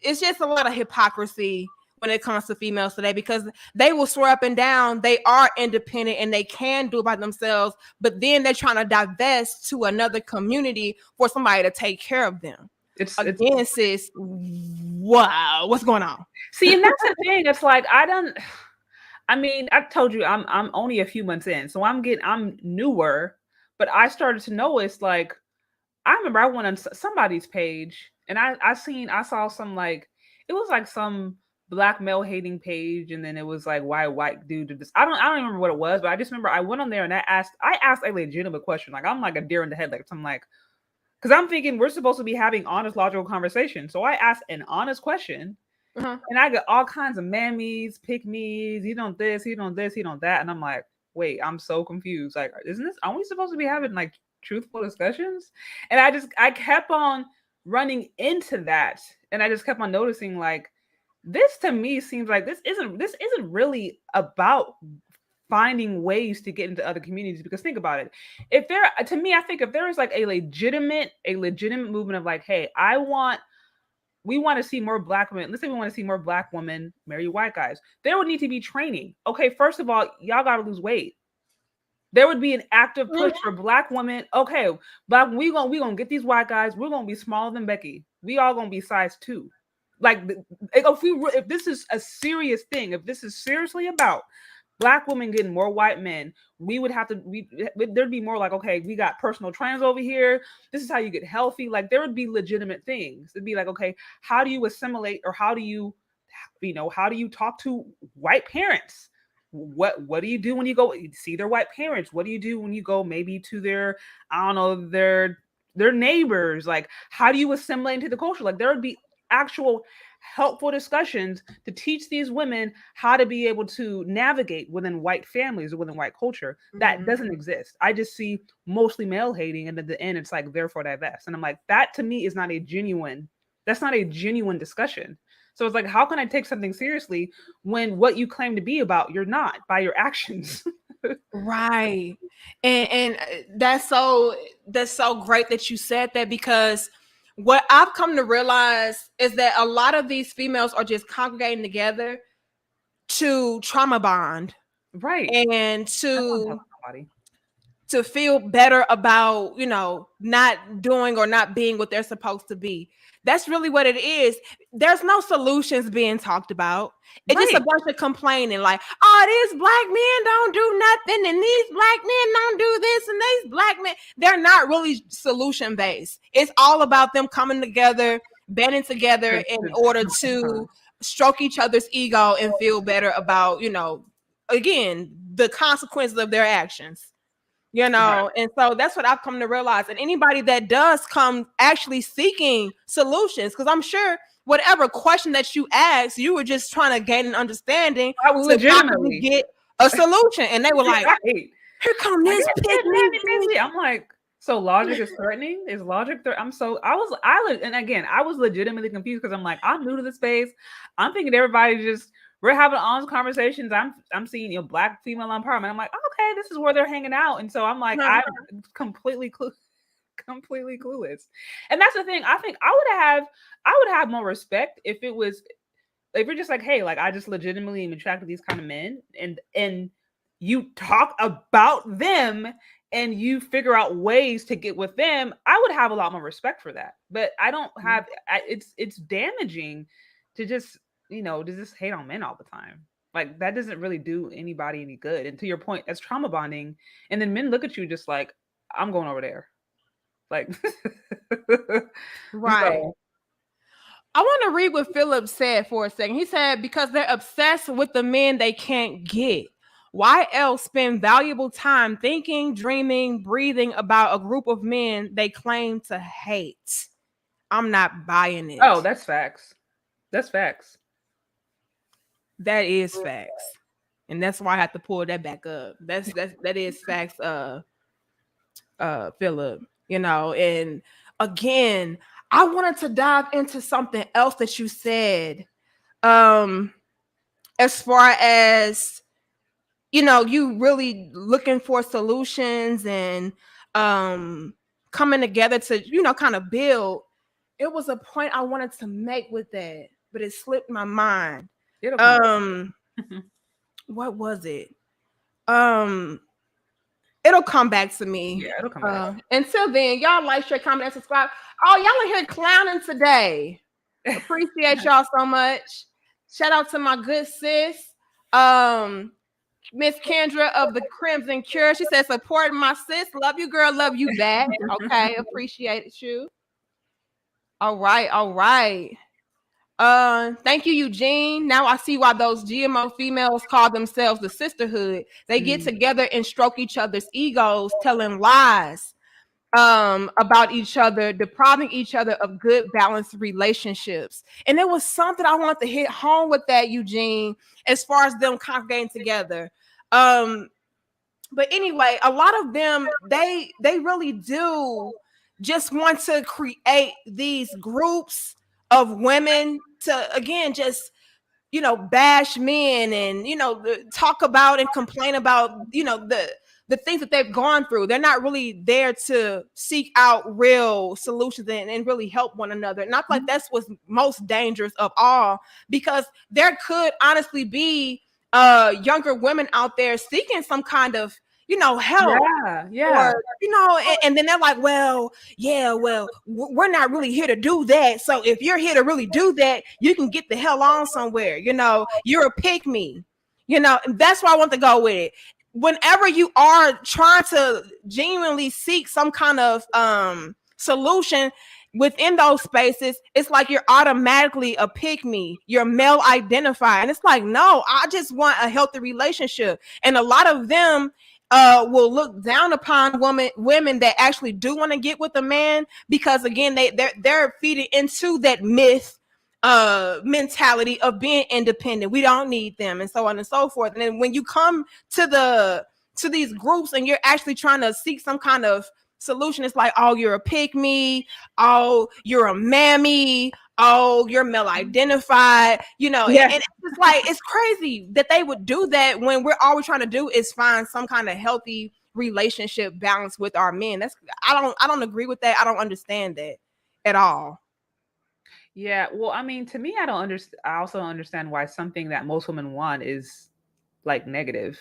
B: it's just a lot of hypocrisy when it comes to females today, because they will swear up and down they are independent and they can do it by themselves, but then they're trying to divest to another community for somebody to take care of them. Again, sis, wow, what's going on?
A: See, and that's the thing. It's like I mean, I told you I'm only a few months in, so I'm newer, but I started to notice, like, I remember I went on somebody's page and I saw some, like, it was like some black male hating page, and then it was like, why a white dude did this. I don't remember what it was, but I just remember I went on there and I asked a legitimate question. Like, I'm like a deer in the headlights. I'm like, because I'm thinking we're supposed to be having honest, logical conversation. So I asked an honest question, and I got all kinds of mammies, pick me's. He don't this, he don't this, he don't that, and I'm like, wait, I'm so confused. Like, aren't we supposed to be having like truthful discussions? And I kept on running into that, and I just kept on noticing, like, this to me seems like this isn't really about finding ways to get into other communities. Because think about it, I think if there is like a legitimate movement of like, hey, we want to see more black women. Let's say we want to see more black women marry white guys. There would need to be training. Okay, first of all, y'all got to lose weight. There would be an active push for black women. Okay, black, we gonna get these white guys. We're gonna be smaller than Becky. We all gonna be size 2. Like, if this is a serious thing, if this is seriously about black women getting more white men, we would have to, there'd be more like, okay, we got personal trainers over here. This is how you get healthy. Like, there would be legitimate things. It'd be like, okay, how do you assimilate, or how do you talk to white parents? What do you do when you go see their white parents? What do you do when you go maybe to their, I don't know, their neighbors? Like, how do you assimilate into the culture? Like, there would be actual helpful discussions to teach these women how to be able to navigate within white families or within white culture. That doesn't exist. I just see mostly male hating, and at the end it's like, therefore divest. And I'm like, that to me is not a genuine discussion. So it's like, how can I take something seriously when what you claim to be about, you're not, by your actions?
B: Right. And that's so great that you said that, because what I've come to realize is that a lot of these females are just congregating together to trauma bond.
A: Right.
B: And to feel better about, not doing or not being what they're supposed to be. That's really what it is. There's no solutions being talked about. It's just a bunch of complaining, like, oh, these black men don't do nothing, and these black men don't do this, and these black men, they're not really solution based. It's all about them coming together, banding together in order to stroke each other's ego and feel better about, again, the consequences of their actions. And so that's what I've come to realize. And anybody that does come actually seeking solutions, because I'm sure whatever question that you asked, you were just trying to gain an understanding to get a solution. And they were like, here come this pick.
A: I'm like, so logic is threatening? Is logic and again, I was legitimately confused, because I'm like, I'm new to the space. I'm thinking everybody just, we're having honest conversations. I'm seeing, black female empowerment. I'm like, okay, this is where they're hanging out. And so I'm like, I'm completely clueless. And that's the thing. I think I would have more respect if you're just like, hey, like, I just legitimately am attracted to these kind of men, and you talk about them and you figure out ways to get with them. I would have a lot more respect for that. But I don't have. It's damaging to just hate on men all the time. Like, that doesn't really do anybody any good. And to your point, that's trauma bonding. And then men look at you just like, I'm going over there. Like,
B: right. So. I want to read what Philip said for a second. He said, because they're obsessed with the men they can't get. Why else spend valuable time thinking, dreaming, breathing about a group of men they claim to hate? I'm not buying it.
A: Oh, that's facts. That's facts.
B: That is facts. And that's why I have to pull that back up. That is facts, Philip. You know, and again, I wanted to dive into something else that you said. As far as you really looking for solutions and coming together to kind of build. It was a point I wanted to make with that, but it slipped my mind. What was it? It'll come back to me.
A: Yeah, it'll come back.
B: Until then, y'all like, share, comment, and subscribe. Oh, y'all are here clowning today. Appreciate y'all so much. Shout out to my good sis, Miss Kendra of the Crimson Cure. She said, supporting my sis. Love you, girl. Love you back. Okay, appreciate you. All right. Thank you, Eugene. Now I see why those GMO females call themselves the sisterhood. They get together and stroke each other's egos, telling lies about each other, depriving each other of good, balanced relationships. And there was something I wanted to hit home with that, Eugene, as far as them congregating together. But anyway, a lot of them, they really do just want to create these groups of women to, again, just bash men and talk about and complain about the things that they've gone through. They're not really there to seek out real solutions and really help one another. And I feel like that's what's most dangerous of all, because there could honestly be younger women out there seeking some kind of help.
A: Yeah.
B: Or, and then they're like, well, we're not really here to do that. So if you're here to really do that, you can get the hell on somewhere. You're a pick me. And that's why I want to go with it. Whenever you are trying to genuinely seek some kind of solution within those spaces, it's like you're automatically a pick me, you're male identified. And it's like, no, I just want a healthy relationship. And a lot of them will look down upon women that actually do want to get with a man, because again, they're feeding into that myth mentality of being independent. We don't need them, and so on and so forth. And then when you come to these groups and you're actually trying to seek some kind of solution, it's like, oh, you're a pick me, oh, you're a mammy, oh, you're male identified, and it's just like, it's crazy that they would do that when all we're trying to do is find some kind of healthy relationship balance with our men. I don't agree with that. I don't understand that at all.
A: Yeah, well, I mean, to me, I don't understand. I also don't understand why something that most women want is like negative.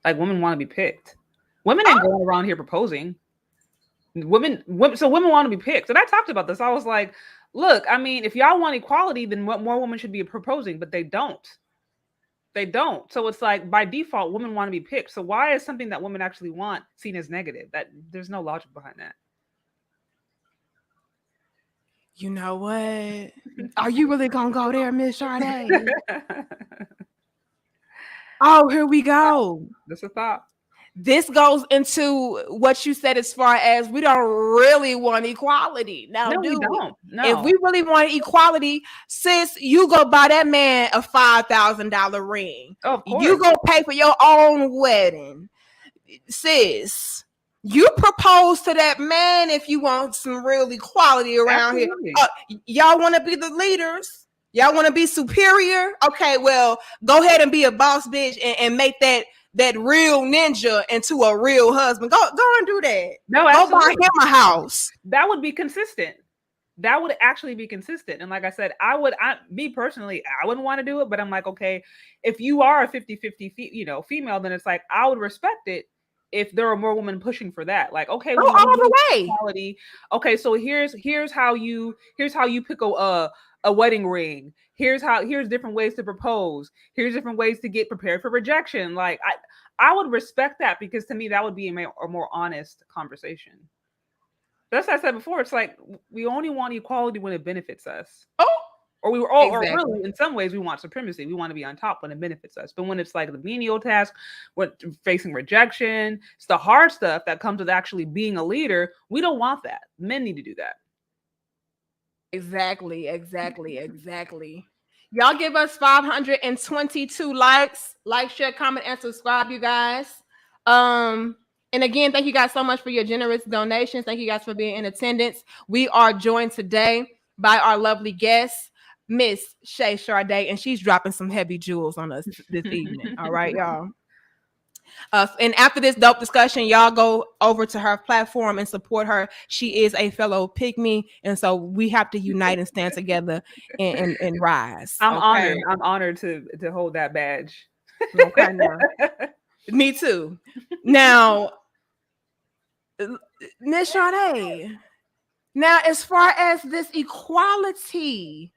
A: Like, women want to be picked. Women ain't going around here proposing. Women want to be picked. And I talked about this. I was like, look, I mean, if y'all want equality, then more women should be proposing, but they don't. So it's like, by default, women want to be picked. So why is something that women actually want seen as negative? That there's no logic behind that.
B: You know what? Are you really gonna go there, Miss Sade? Oh, here we go.
A: That's a thought.
B: This goes into what you said as far as we don't really want equality. Now,
A: no, we don't. No.
B: If we really want equality, sis, you go buy that man a $5,000 ring.
A: Oh, of course.
B: You go pay for your own wedding. Sis, you propose to that man if you want some real equality around
A: Absolutely.
B: Here. Y'all want to be the leaders? Y'all want to be superior? Okay, well, go ahead and be a boss bitch and make that real ninja into a real husband. Go and do that.
A: No,
B: go buy him a house.
A: That would be consistent. That would actually be consistent. And like I said, me personally, I wouldn't want to do it, but I'm like, okay, if you are a 50-50 female, then it's like, I would respect it if there are more women pushing for that. Like, okay,
B: all the way.
A: Equality. Okay, so here's how you pick a wedding ring. Here's different ways to propose. Here's different ways to get prepared for rejection. Like, I would respect that, because to me that would be a more honest conversation. That's what I said before. It's like, we only want equality when it benefits us.
B: Oh,
A: or
B: Exactly.
A: really in some ways we want supremacy. We want to be on top when it benefits us. But when it's like the menial task, when facing rejection, it's the hard stuff that comes with actually being a leader. We don't want that. Men need to do that.
B: Exactly. Y'all give us 522 likes. Like, share, comment, and subscribe, you guys. And again, thank you guys so much for your generous donations. Thank you guys for being in attendance. We are joined today by our lovely guest, Miss Shay Sade, and she's dropping some heavy jewels on us this evening. All right, y'all. And after this dope discussion, y'all go over to her platform and support her. She is a fellow pygmy, and so we have to unite and stand together and rise.
A: I'm
B: Okay.
A: honored. I'm honored to hold that badge.
B: Okay. Now, me too. Now, Miss Sade. Now, as far as this equality,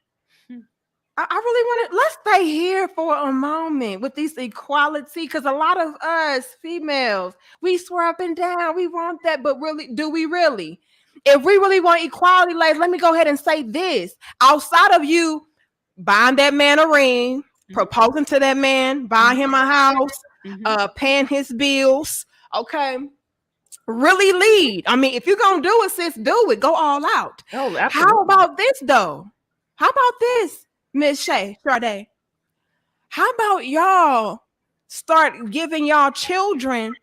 B: I really want to let's stay here for a moment with this equality, because a lot of us females, we swear up and down we want that, but really, do we really? If we really want equality, ladies, let me go ahead and say this: outside of you buying that man a ring, proposing to that man, buying him a house, paying his bills, okay, really lead. I mean, if you're gonna do it, sis, do it. Go all out.
A: Oh, absolutely.
B: How about this though? How about this, Miss Shay Sade? How about y'all start giving y'all children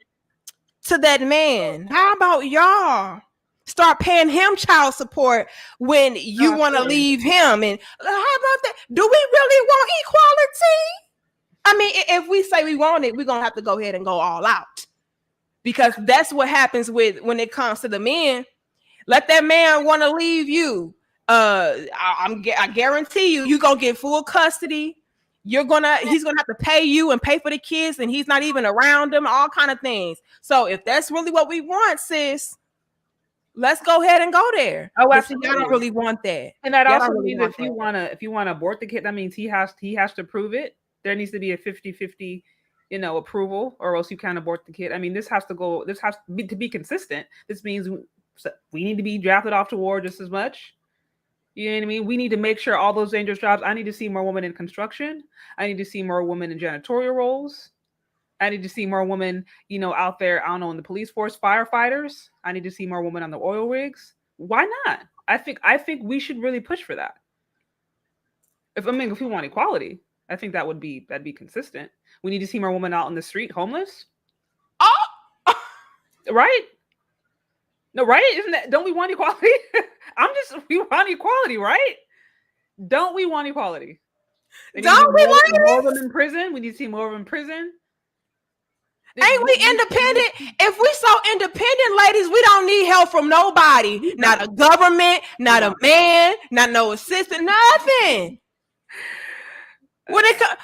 B: to that man? How about y'all start paying him child support when you want to leave him? And how about that? Do we really want equality? I mean, if we say we want it, we're gonna have to go ahead and go all out, because that's what happens with when it comes to the men. Let that man want to leave you. I guarantee you gonna get full custody. He's gonna have to pay you and pay for the kids, and he's not even around them. All kind of things. So if that's really what we want, sis, let's go ahead and go there.
A: Oh,
B: but
A: absolutely.
B: See, I don't really want that.
A: And that also means if you wanna abort the kid, that means he has to prove it. There needs to be a 50-50, approval, or else you can't abort the kid. I mean, this has to be consistent. This means we need to be drafted off to war just as much. You know what I mean? We need to make sure all those dangerous jobs. I need to see more women in construction. I need to see more women in janitorial roles. I need to see more women, out there, I don't know, in the police force, firefighters. I need to see more women on the oil rigs. Why not? I think we should really push for that. If we want equality, I think that'd be consistent. We need to see more women out on the street, homeless.
B: Oh,
A: right? No, right? Don't we want equality? We want equality, right? Don't we want equality?
B: Don't we want
A: more women in prison? We need to see more of them in prison.
B: Ain't we independent? If we so independent, ladies, we don't need help from nobody. Not a government, not a man, not no assistant, nothing.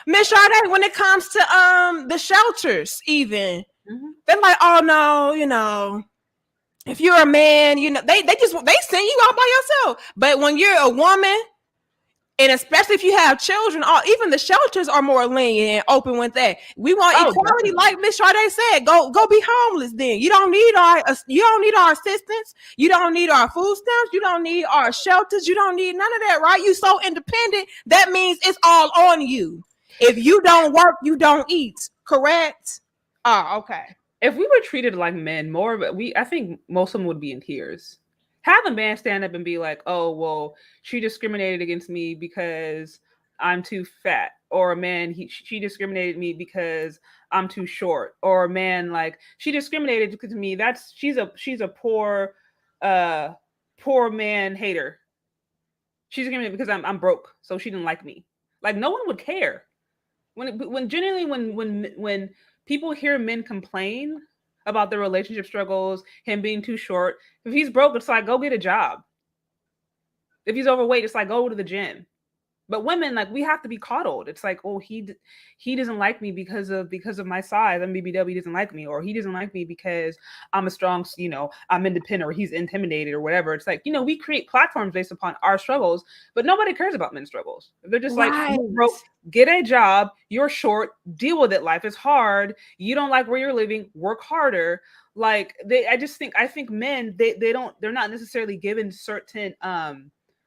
B: Miss Sade, when it comes to the shelters, even they're like, oh no, if you're a man, they send you out by yourself. But when you're a woman, and especially if you have children, even the shelters are more lenient and open with that. We want equality, like Miss Sade said. Go be homeless. Then you don't need our assistance. You don't need our food stamps. You don't need our shelters. You don't need none of that, right? You so independent. That means it's all on you. If you don't work, you don't eat. Correct? Oh, okay.
A: If we were treated like men more, I think most of them would be in tears. Have a man stand up and be like, oh, well, she discriminated against me because I'm too fat. Or a man, she discriminated me because I'm too short. Or a man, like, she discriminated because me. She's a poor man hater. She's discriminated because I'm broke, so she didn't like me. Like, no one would care. When people hear men complain about their relationship struggles, him being too short. If he's broke, it's like, go get a job. If he's overweight, it's like, go to the gym. But women, like, we have to be coddled. It's like, oh, he doesn't like me because of my size. BBW doesn't like me, or he doesn't like me because I'm a strong, I'm independent, or he's intimidated, or whatever. It's like, we create platforms based upon our struggles, but nobody cares about men's struggles. They're just like, you're broke, get a job, you're short, deal with it. Life is hard. You don't like where you're living, work harder. Like, I think men, they're not necessarily given certain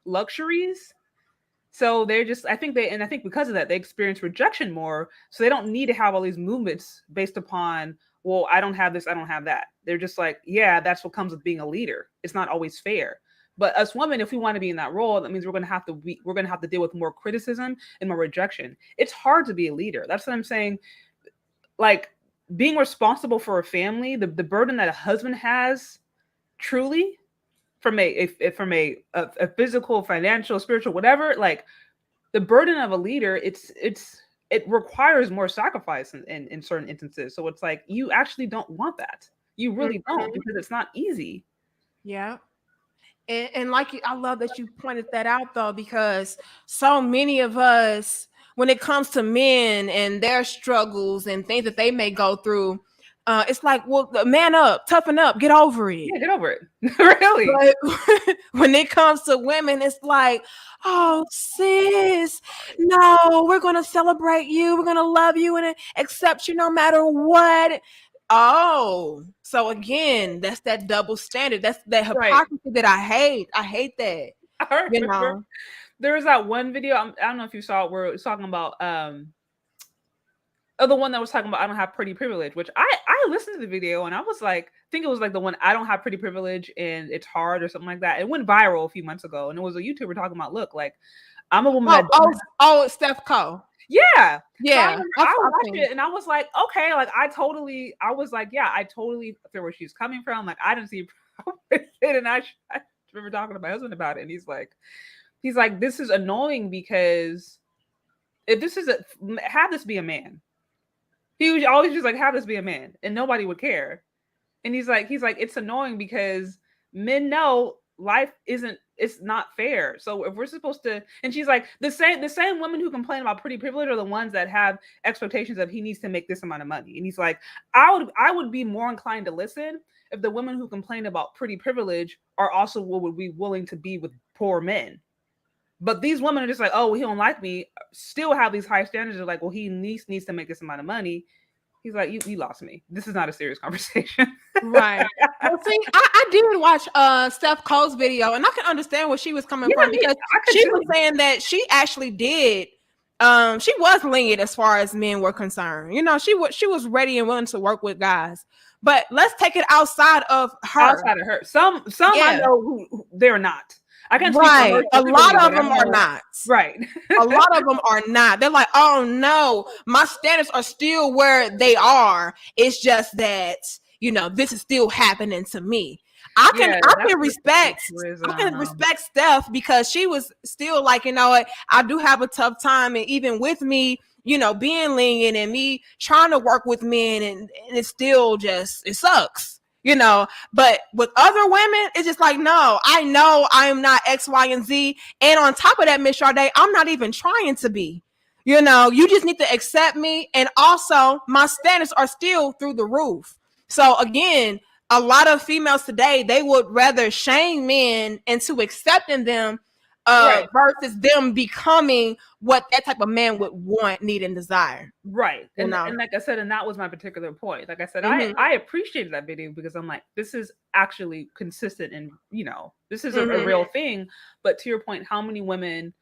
A: luxuries. So they're just, I think because of that, they experience rejection more. So they don't need to have all these movements based upon, well, I don't have this, I don't have that. They're just like, yeah, that's what comes with being a leader. It's not always fair. But us women, if we want to be in that role, that means we're gonna have to deal with more criticism and more rejection. It's hard to be a leader. That's what I'm saying. Like being responsible for a family, the burden that a husband has, truly, from a physical, financial, spiritual, whatever, like the burden of a leader, it requires more sacrifice in certain instances. So it's like you actually don't want that. You really don't,
B: Mhm.
A: because it's not easy.
B: Yeah. And like I love that you pointed that out though, because so many of us, when it comes to men and their struggles and things that they may go through, it's like, well, man up, toughen up, get over it.
A: Yeah, get over it. Really.
B: But when it comes to women, it's like, oh, sis, no, we're going to celebrate you. We're going to love you and accept you no matter what. Oh, so again, that's that double standard. That's that
A: Right.
B: hypocrisy that I hate. I hate that.
A: I
B: You
A: remember
B: know.
A: there was that one video. I don't know if you saw it, where it was talking about the one that was talking about I don't have pretty privilege, which I listened to the video and I was like, I think it was like the one I don't have pretty privilege and it's hard or something like that. It went viral a few months ago, and it was a YouTuber talking about, look, like I'm a woman
B: Oh,
A: that
B: oh, oh, Steph Cole.
A: yeah. So I
B: Yeah,
A: remember
B: I've,
A: I
B: I've
A: watched
B: seen
A: it
B: it.
A: and I was like, okay, like I was like, yeah, I totally feel where she's coming from. Like I didn't see a problem with it, and I remember talking to my husband about it, and he's like, this is annoying because if this is a have this be a man. He was always just like, have this be a man, and nobody would care. And he's like, it's annoying because men know life isn't, it's not fair. So if we're supposed to, and she's like, the same women who complain about pretty privilege are the ones that have expectations of he needs to make this amount of money. And he's like, I would be more inclined to listen if the women who complain about pretty privilege are also would be willing to be with poor men. But these women are just like, oh, well, he don't like me. Still have these high standards of like, well, he needs to make this amount of money. He's like, you lost me. This is not a serious conversation.
B: Right. Well, see, I did watch Steph Cole's video, and I can understand where she was coming
A: Yeah,
B: from,
A: me,
B: because
A: I could
B: she
A: too.
B: was saying that she actually did. She was lenient as far as men were concerned. You know, she was ready and willing to work with guys. But let's take it outside of her.
A: Outside of her, some I
B: Yeah.
A: know who they're not. I can't speak for
B: Right.
A: her
B: A lot
A: specifically,
B: of
A: but I
B: them are
A: know.
B: not.
A: Right.
B: A lot of them are not. They're like, oh no, my standards are still where they are. It's just that, this is still happening to me. I can
A: Yeah,
B: I
A: that's
B: can
A: what
B: respect
A: it is.
B: I can respect Steph, because she was still like, you know what, I do have a tough time, and even with me, being lenient and me trying to work with men, and it's still just, it sucks. But with other women, it's just like, no, I know I am not X, Y, and Z. And on top of that, Miss Sade, I'm not even trying to be. You just need to accept me. And also, my standards are still through the roof. So again, a lot of females today, they would rather shame men into accepting them,
A: Right.
B: versus them becoming what that type of man would want, need, and desire.
A: Right.
B: You
A: And
B: know.
A: and like I said, and that was my particular point. Like I said, I
B: Mm-hmm.
A: I appreciated that video because I'm like, this is actually consistent, and this is a
B: Mm-hmm.
A: real thing. But to your point, how many women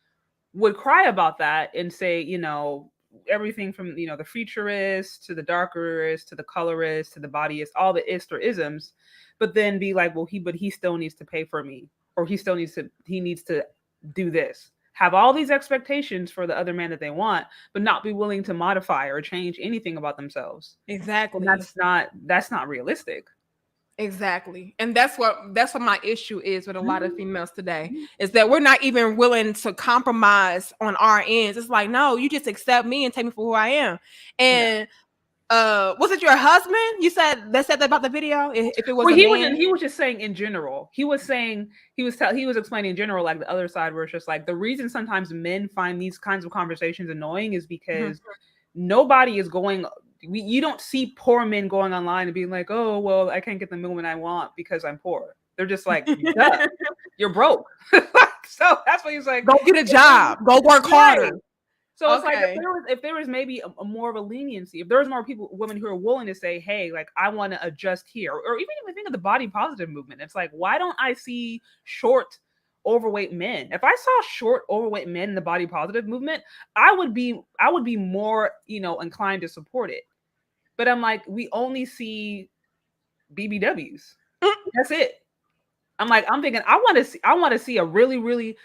A: would cry about that and say, everything from, the futurist to the darkerist to the colorist to the bodyist, all the ist or isms, but then be like, well, he still needs to pay for me, or he needs to do this. Have all these expectations for the other man that they want, but not be willing to modify or change anything about themselves. And
B: Exactly.
A: that's not realistic.
B: Exactly. And that's what my issue is with a lot of females today, is that we're not even willing to compromise on our ends. It's like, no, you just accept me and take me for who I am.
A: Yeah.
B: And was it your husband? You said that about the video? If it was
A: Well,
B: a man?
A: he was just saying in general. He was saying he was explaining in general, like the other side, where it's just like the reason sometimes men find these kinds of conversations annoying is
B: Mhm.
A: because nobody is going. You don't see poor men going online and being like, "Oh, well, I can't get the woman I want because I'm poor." They're just like, "Duh, you're broke." So that's what he's like.
B: Go get a job. Go work
A: Right.
B: harder.
A: So it's like
B: Okay.
A: if there was maybe a more of a leniency, if there was more women who are willing to say, hey, like I want to adjust here, or even if we think of the body positive movement, it's like, why don't I see short overweight men. If I saw short overweight men in the body positive movement, I would be more, inclined to support it. But I'm like, we only see BBWs. That's it. I'm thinking I want to see a really, really,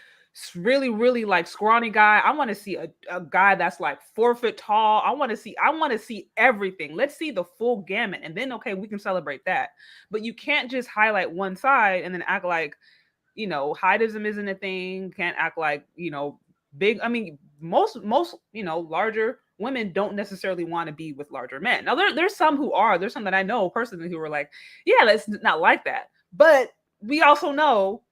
A: really, really like scrawny guy. I want to see a guy that's like 4 foot tall. I want to see everything. Let's see the full gamut. And then okay, we can celebrate that. But you can't just highlight one side and then act like, heightism isn't a thing. Can't act like, big. I mean, most, larger women don't necessarily want to be with larger men. Now there's some who are. There's some that I know personally who are like, yeah, that's not like that. But we also know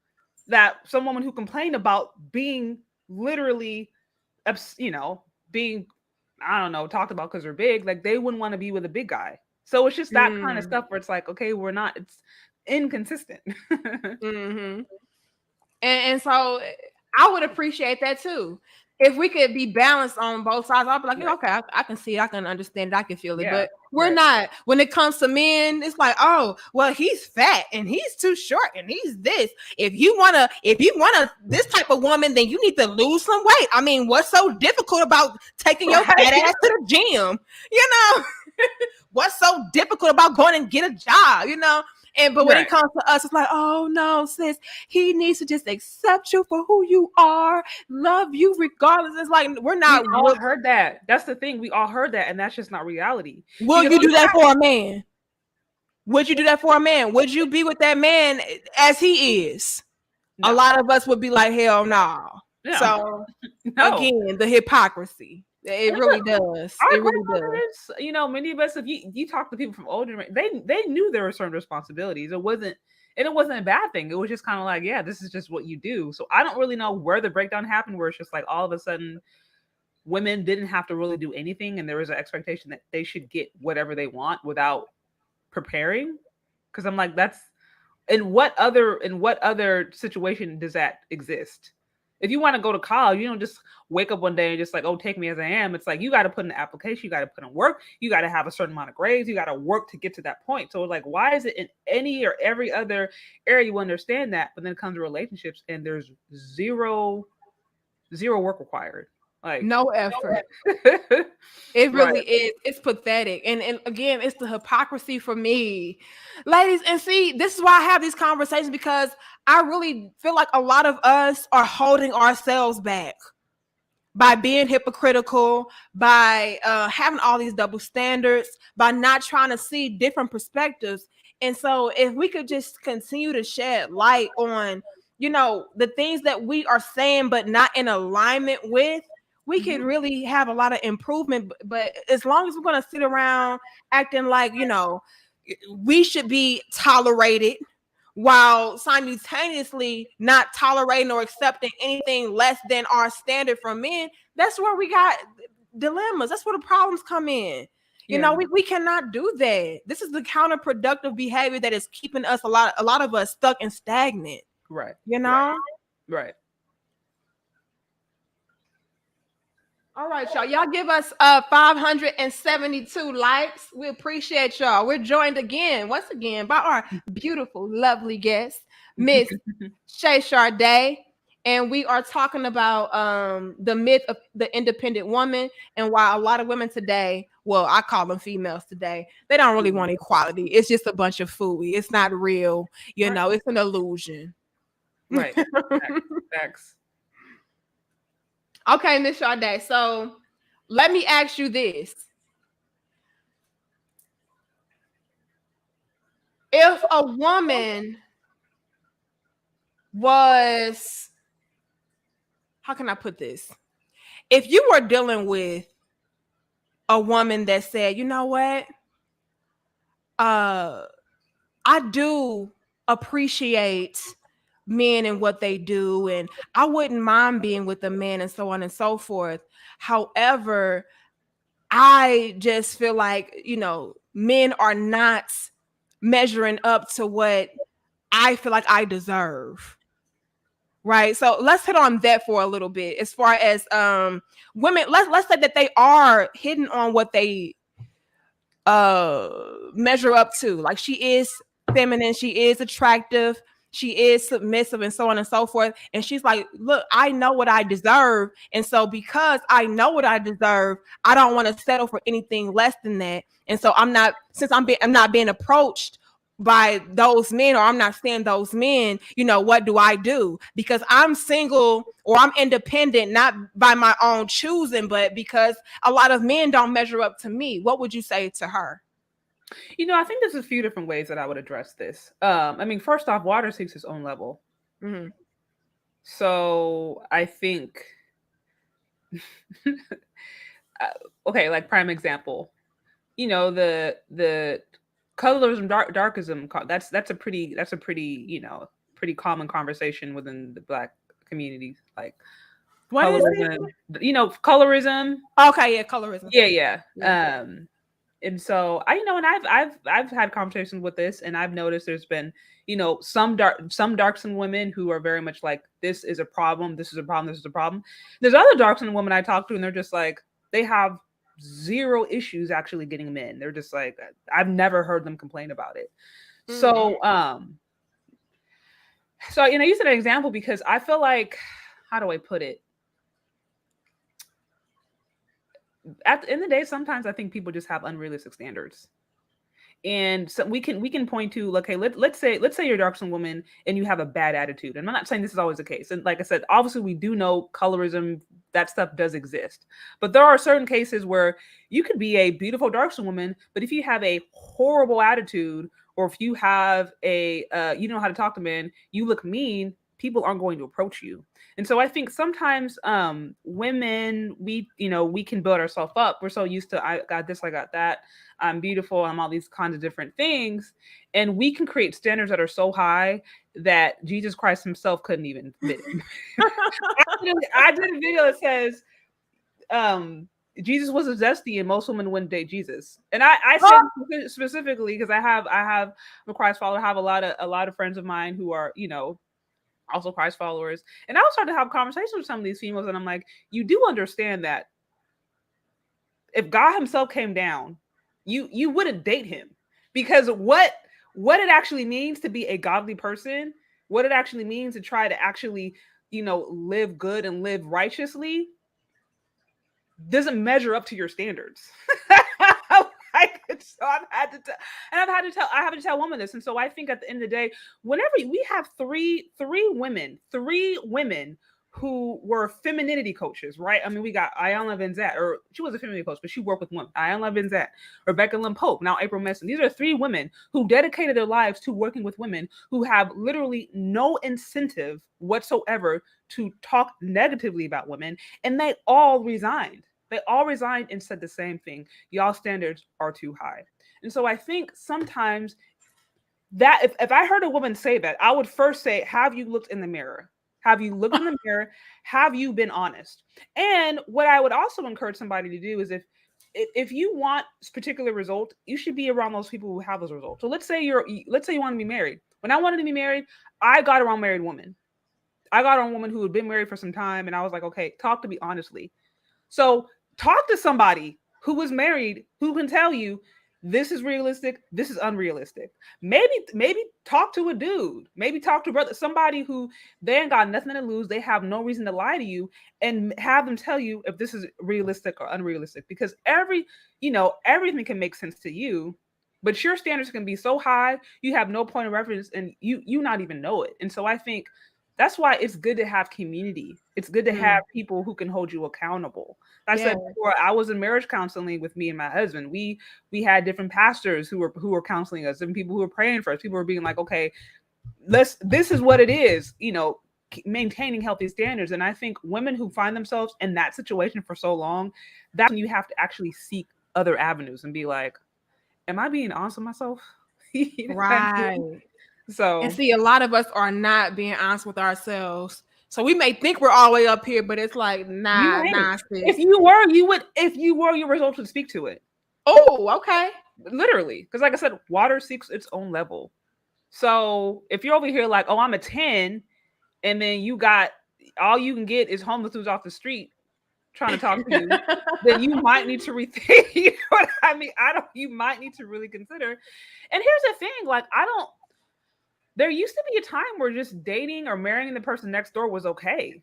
A: that some woman who complained about being literally, being, I don't know, talked about because they're big, like they wouldn't want to be with a big guy. So it's just that kind of stuff where it's like, okay, it's inconsistent.
B: Mm-hmm. And so I would appreciate that too. If we could be balanced on both sides, I'll be like,
A: Right.
B: okay, I can see it, I can understand it, I can feel it.
A: Yeah,
B: But we're
A: right.
B: not. When it comes to men, it's like, oh, well, he's fat and he's too short and he's this. If you wanna this type of woman, then you need to lose some weight. I mean, what's so difficult about taking your fat ass to the gym? What's so difficult about going and get a job? But when it comes to us, it's like, oh no, sis, he needs to just accept you for who you are, love you regardless. It's like we're not.
A: We all heard that. That's the thing. We all heard that, and that's just not reality.
B: Will you do that for a man? Would you do that for a man? Would you be with that man as he is? No. A lot of us would be like, hell no. Yeah. So again, the hypocrisy. It really does. It really does.
A: Many of us, if you talk to people from older, they knew there were certain responsibilities. It wasn't a bad thing. It was just kind of like, yeah, this is just what you do. So I don't really know where the breakdown happened, where it's just like all of a sudden women didn't have to really do anything, and there was an expectation that they should get whatever they want without preparing. Because I'm like, that's in what other situation does that exist? If you want to go to college, you don't just wake up one day and just like, oh, take me as I am. It's like, you got to put in the application, you got to put in work, you got to have a certain amount of grades, you got to work to get to that point. So like, why is it in any or every other area you understand that, but then it comes to relationships and there's zero work required? Like
B: no effort. It really is. It's pathetic. And again, it's the hypocrisy for me. Ladies, and see, this is why I have these conversations, because I really feel like a lot of us are holding ourselves back by being hypocritical, by having all these double standards, by not trying to see different perspectives. And so if we could just continue to shed light on, the things that we are saying, but not in alignment with, we could really have a lot of improvement. But as long as we're going to sit around acting like, we should be tolerated while simultaneously not tolerating or accepting anything less than our standard from men, that's where we got dilemmas. That's where the problems come in. We cannot do that. This is the counterproductive behavior that is keeping us a lot of us stuck and stagnant.
A: Right. Right.
B: All right, y'all. Y'all give us 572 likes. We appreciate y'all. We're joined once again, by our beautiful, lovely guest, Miss Shay Sharday. And we are talking about the myth of the independent woman, and why a lot of women today, well, I call them females today, they don't really want equality. It's just a bunch of fooey. It's not real. It's an illusion.
A: Right. Facts.
B: Okay, Miss Sharday. So let me ask you this. If a woman was, how can I put this? If you were dealing with a woman that said, you know what? I do appreciate men and what they do, and I wouldn't mind being with a man, and so on and so forth. However, I just feel like, men are not measuring up to what I feel like I deserve. Right. So let's hit on that for a little bit. As far as women, let's say that they are hitting on what they measure up to. Like, she is feminine, she is attractive, she is submissive and so on and so forth. And she's like, look, I know what I deserve. And so because I know what I deserve, I don't want to settle for anything less than that. And so I'm not being approached by those men, or I'm not seeing those men, what do I do? Because I'm single or I'm independent, not by my own choosing, but because a lot of men don't measure up to me. What would you say to her?
A: I think there's a few different ways that I would address this. I mean, first off, water seeks its own level.
B: Mm-hmm.
A: So I think, okay, like prime example, the colorism, darkism. That's a pretty pretty common conversation within the Black community. Like
B: What
A: colorism, colorism.
B: Okay, yeah, colorism.
A: Yeah. And so and I've had conversations with this, and I've noticed there's been, some dark-skinned women who are very much like, this is a problem, this is a problem, this is a problem. There's other dark-skinned women I talk to, and they're just like, they have zero issues actually getting men. They're just like, I've never heard them complain about it. Mm-hmm. So I use an example because I feel like, how do I put it? At the end of the day, sometimes I think people just have unrealistic standards. And so we can point to, okay, let's say you're a dark-skinned woman and you have a bad attitude. And I'm not saying this is always the case. And like I said, obviously we do know colorism, that stuff does exist. But there are certain cases where you could be a beautiful dark-skinned woman, but if you have a horrible attitude, or if you have you know how to talk to men, you look mean, people aren't going to approach you. And so I think sometimes women, we can build ourselves up. We're so used to, I got this, I got that, I'm beautiful, I'm all these kinds of different things. And we can create standards that are so high that Jesus Christ himself couldn't even fit in. I did a video that says, Jesus was a zesty and most women wouldn't date Jesus. And I said specifically because I'm a Christ follower. I have a lot of friends of mine who are, also Christ followers. And I was starting to have conversations with some of these females, and I'm like, you do understand that if God himself came down, you wouldn't date him, because what it actually means to be a godly person, what it actually means to try to actually, live good and live righteously doesn't measure up to your standards. So I have to tell women this. And so I think at the end of the day, whenever we have three women who were femininity coaches, right? I mean, we got Ayanna Benzat, or she was a femininity coach, but she worked with women. Ayanna Benzat, Rebecca Lynn Pope, now April Messon. These are three women who dedicated their lives to working with women who have literally no incentive whatsoever to talk negatively about women. And they all resigned. They all resigned and said the same thing. Y'all standards are too high. And so I think sometimes that if I heard a woman say that, I would first say, have you looked in the mirror? Have you looked in the mirror? Have you been honest? And what I would also encourage somebody to do is if you want particular result, you should be around those people who have those results. So let's say you want to be married. When I wanted to be married, I got around married women. I got around a woman who had been married for some time, and I was like, okay, talk to me honestly. So talk to somebody who was married, who can tell you this is realistic, this is unrealistic. Maybe talk to a dude, maybe talk to a brother, somebody who they ain't got nothing to lose, they have no reason to lie to you, and have them tell you if this is realistic or unrealistic. Because everything can make sense to you, but your standards can be so high, you have no point of reference, and you not even know it. And so I think that's why it's good to have community. It's good to have people who can hold you accountable. Like I said before, I was in marriage counseling with me and my husband. We had different pastors who were counseling us, and people who were praying for us. People were being like, okay, this is what it is, maintaining healthy standards. And I think women who find themselves in that situation for so long, that's when you have to actually seek other avenues and be like, am I being honest with myself?
B: Right.
A: So,
B: and see, a lot of us are not being honest with ourselves. So we may think we're all the way up here, but it's like, nah.
A: If you were, your results would speak to it.
B: Oh, okay.
A: Literally. Because like I said, water seeks its own level. So if you're over here like, oh, I'm a 10, and then you got, all you can get is homeless dudes off the street trying to talk to you, then you might need to rethink. You know what I mean? You might need to really consider. And here's the thing, like, there used to be a time where just dating or marrying the person next door was okay.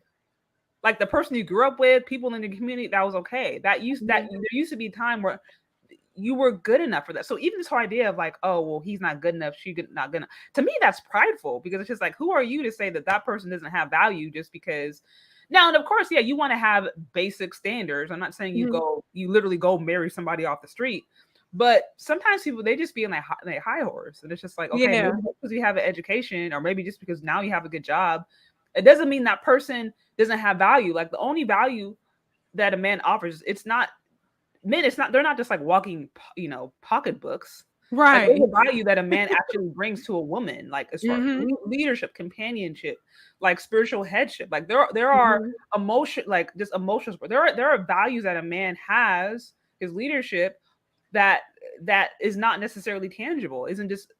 A: Like the person you grew up with, people in the community, that was okay. There used to be a time where you were good enough for that. So even this whole idea of like, oh well, he's not good enough, not good enough. To me, that's prideful because it's just like, who are you to say that that person doesn't have value just because? Now, and of course, yeah, you want to have basic standards. I'm not saying you literally go marry somebody off the street, but sometimes people they just be in their high horse, and it's just like, okay, maybe because you have an education, or maybe just because now you have a good job, it doesn't mean that person doesn't have value. Like the only value that a man offers, it's not men. It's not they're not just like walking, pocketbooks. Like
B: Right.
A: there's a value that a man actually brings to a woman, like as far as leadership, companionship, like spiritual headship. Like there are emotion, like just emotional support. There are values that a man has, his leadership, that is not necessarily tangible, isn't just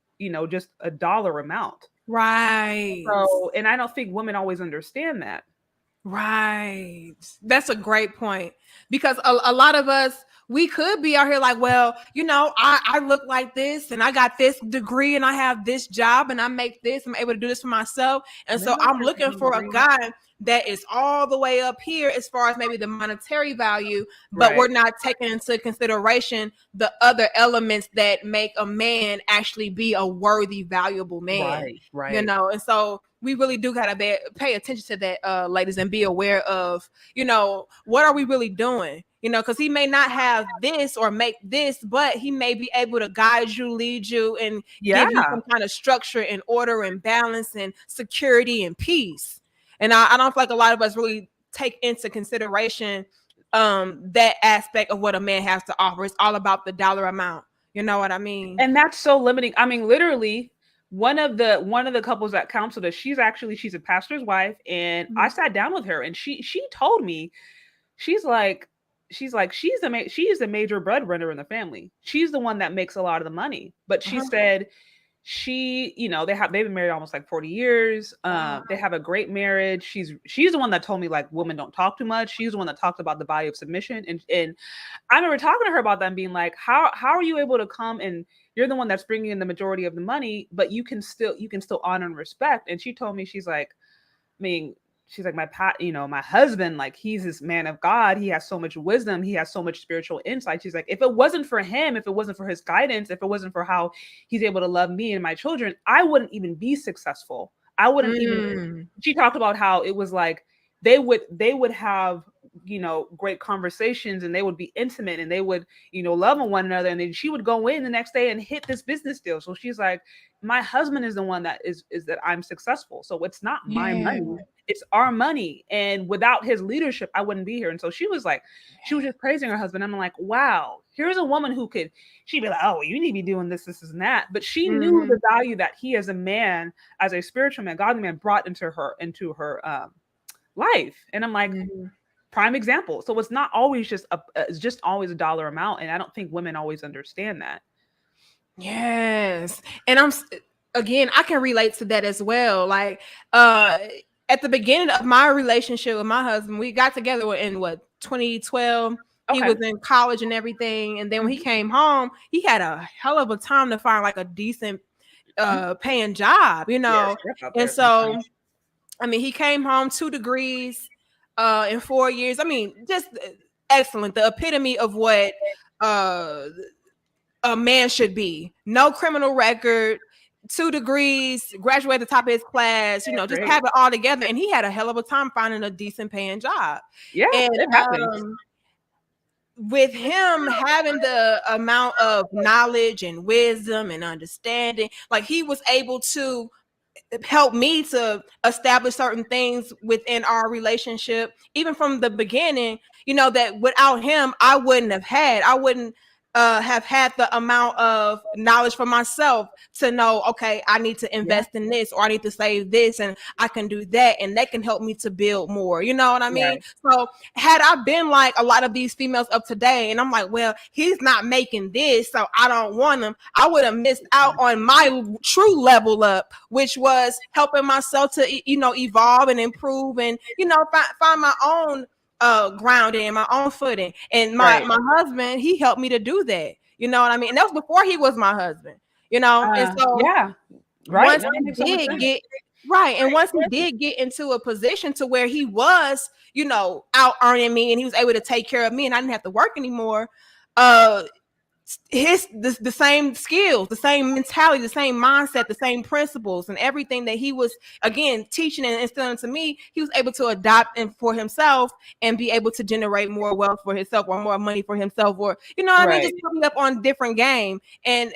A: just a dollar amount.
B: Right.
A: So, and I don't think women always understand that.
B: Right. That's a great point, because a lot of us, we could be out here like, well, I look like this and I got this degree and I have this job and I make this, I'm able to do this for myself. And so I'm looking for a guy that is all the way up here as far as maybe the monetary value, but we're not taking into consideration the other elements that make a man actually be a worthy, valuable man.
A: Right.
B: And so we really do gotta pay attention to that, ladies, and be aware of, what are we really doing? Because he may not have this or make this, but he may be able to guide you, lead you, and give you some kind of structure and order and balance and security and peace. And I don't feel like a lot of us really take into consideration that aspect of what a man has to offer. It's all about the dollar amount. You know what I mean?
A: And that's so limiting. I mean, literally, one of the couples that counseled us, she's a pastor's wife, and I sat down with her, and she told me, she's the major breadwinner in the family. She's the one that makes a lot of the money. But she said they've been married almost like 40 years. They have a great marriage. She's the one that told me like women don't talk too much. She's the one that talked about the value of submission. And I remember talking to her about that and being like, how are you able to come and you're the one that's bringing in the majority of the money, but you can still honor and respect. And she told me, she's like, my husband, like he's this man of God. He has so much wisdom. He has so much spiritual insight. She's like, if it wasn't for him, if it wasn't for his guidance, if it wasn't for how he's able to love me and my children, I wouldn't even be successful. I wouldn't even, she talked about how it was like, they would have, great conversations, and they would be intimate, and they would, love on one another. And then she would go in the next day and hit this business deal. So she's like, my husband is the one that is that I'm successful. So it's not my money. It's our money. And without his leadership, I wouldn't be here. And so she was just praising her husband. I'm like, wow, here's a woman she'd be like, oh, you need to be doing this, and that. But she knew the value that he, as a man, as a spiritual man, godly man, brought into her life. And I'm like, prime example. So it's not always it's always a dollar amount. And I don't think women always understand that.
B: Yes. And I can relate to that as well. Like, at the beginning of my relationship with my husband, we got together in 2012. Okay. He was in college and everything. And then when he came home, he had a hell of a time to find like a decent paying job, Yes, and so, I mean, he came home 2 degrees in 4 years. I mean, just excellent. The epitome of what a man should be. No criminal record, 2 degrees, graduated at the top of his class, just have it all together. And he had a hell of a time finding a decent paying job.
A: Yeah.
B: And with him having the amount of knowledge and wisdom and understanding, like he was able to help me to establish certain things within our relationship, even from the beginning, that without him, I wouldn't have had the amount of knowledge for myself to know, okay, I need to invest in this, or I need to save this, and I can do that, and that can help me to build more. You know what I mean? Right. So had I been like a lot of these females of today, and I'm like, well, he's not making this, so I don't want him, I would have missed out on my true level up, which was helping myself to, evolve and improve and, find my own grounding and my own footing. And my husband, he helped me to do that. You know what I mean? And that was before he was my husband, and so
A: Right.
B: once
A: No, that
B: he
A: makes so much
B: did
A: sense.
B: get right, and once he did get into a position to where he was, out earning me, and he was able to take care of me, and I didn't have to work anymore. Uh, the same skills, the same mentality, the same mindset, the same principles, and everything that he was again teaching and instilling to me, he was able to adopt and for himself and be able to generate more wealth for himself or more money for himself, or what I mean,
A: Right.
B: just putting up on different game. And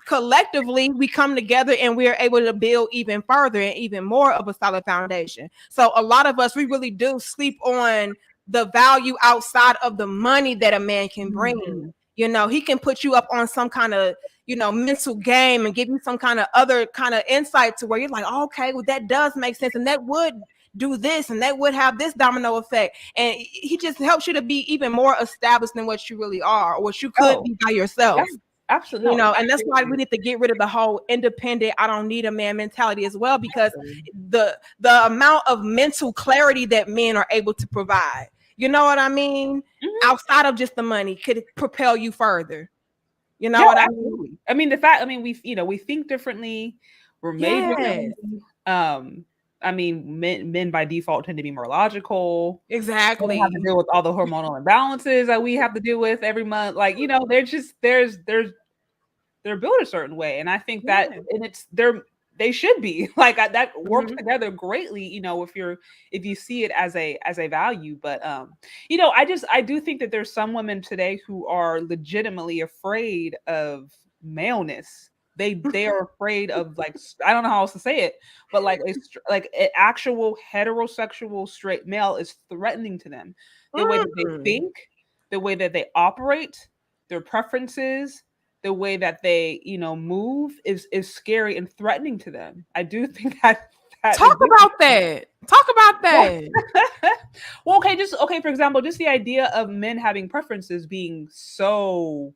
B: collectively we come together and we are able to build even further and even more of a solid foundation. So a lot of us, we really do sleep on the value outside of the money that a man can bring. He can put you up on some kind of mental game and give you some kind of other kind of insight to where you're like, oh, okay, well, that does make sense, and that would do this, and that would have this domino effect, and he just helps you to be even more established than what you really are, or what you could be by yourself.
A: Yeah, absolutely. No,
B: And that's why we need to get rid of the whole independent, I don't need a man mentality as well, because the amount of mental clarity that men are able to provide, you know what I mean, outside of just the money, could propel you further. You know what I mean?
A: I mean, the fact, I mean, we think differently. We're made differently. I mean, men by default tend to be more logical. They don't have to
B: Exactly.
A: deal with all the hormonal imbalances that we have to deal with every month. Like, they're just they're built a certain way, and I think that, and they should be like that works together greatly. If you see it as a value, but I do think that there's some women today who are legitimately afraid of maleness. They are afraid of, like, I don't know how else to say it, but like an actual heterosexual straight male is threatening to them. The way that they think, the way that they operate, their preferences, the way that they move is scary and threatening to them. I do think that
B: talk about that.
A: Well, okay, for example, just the idea of men having preferences being so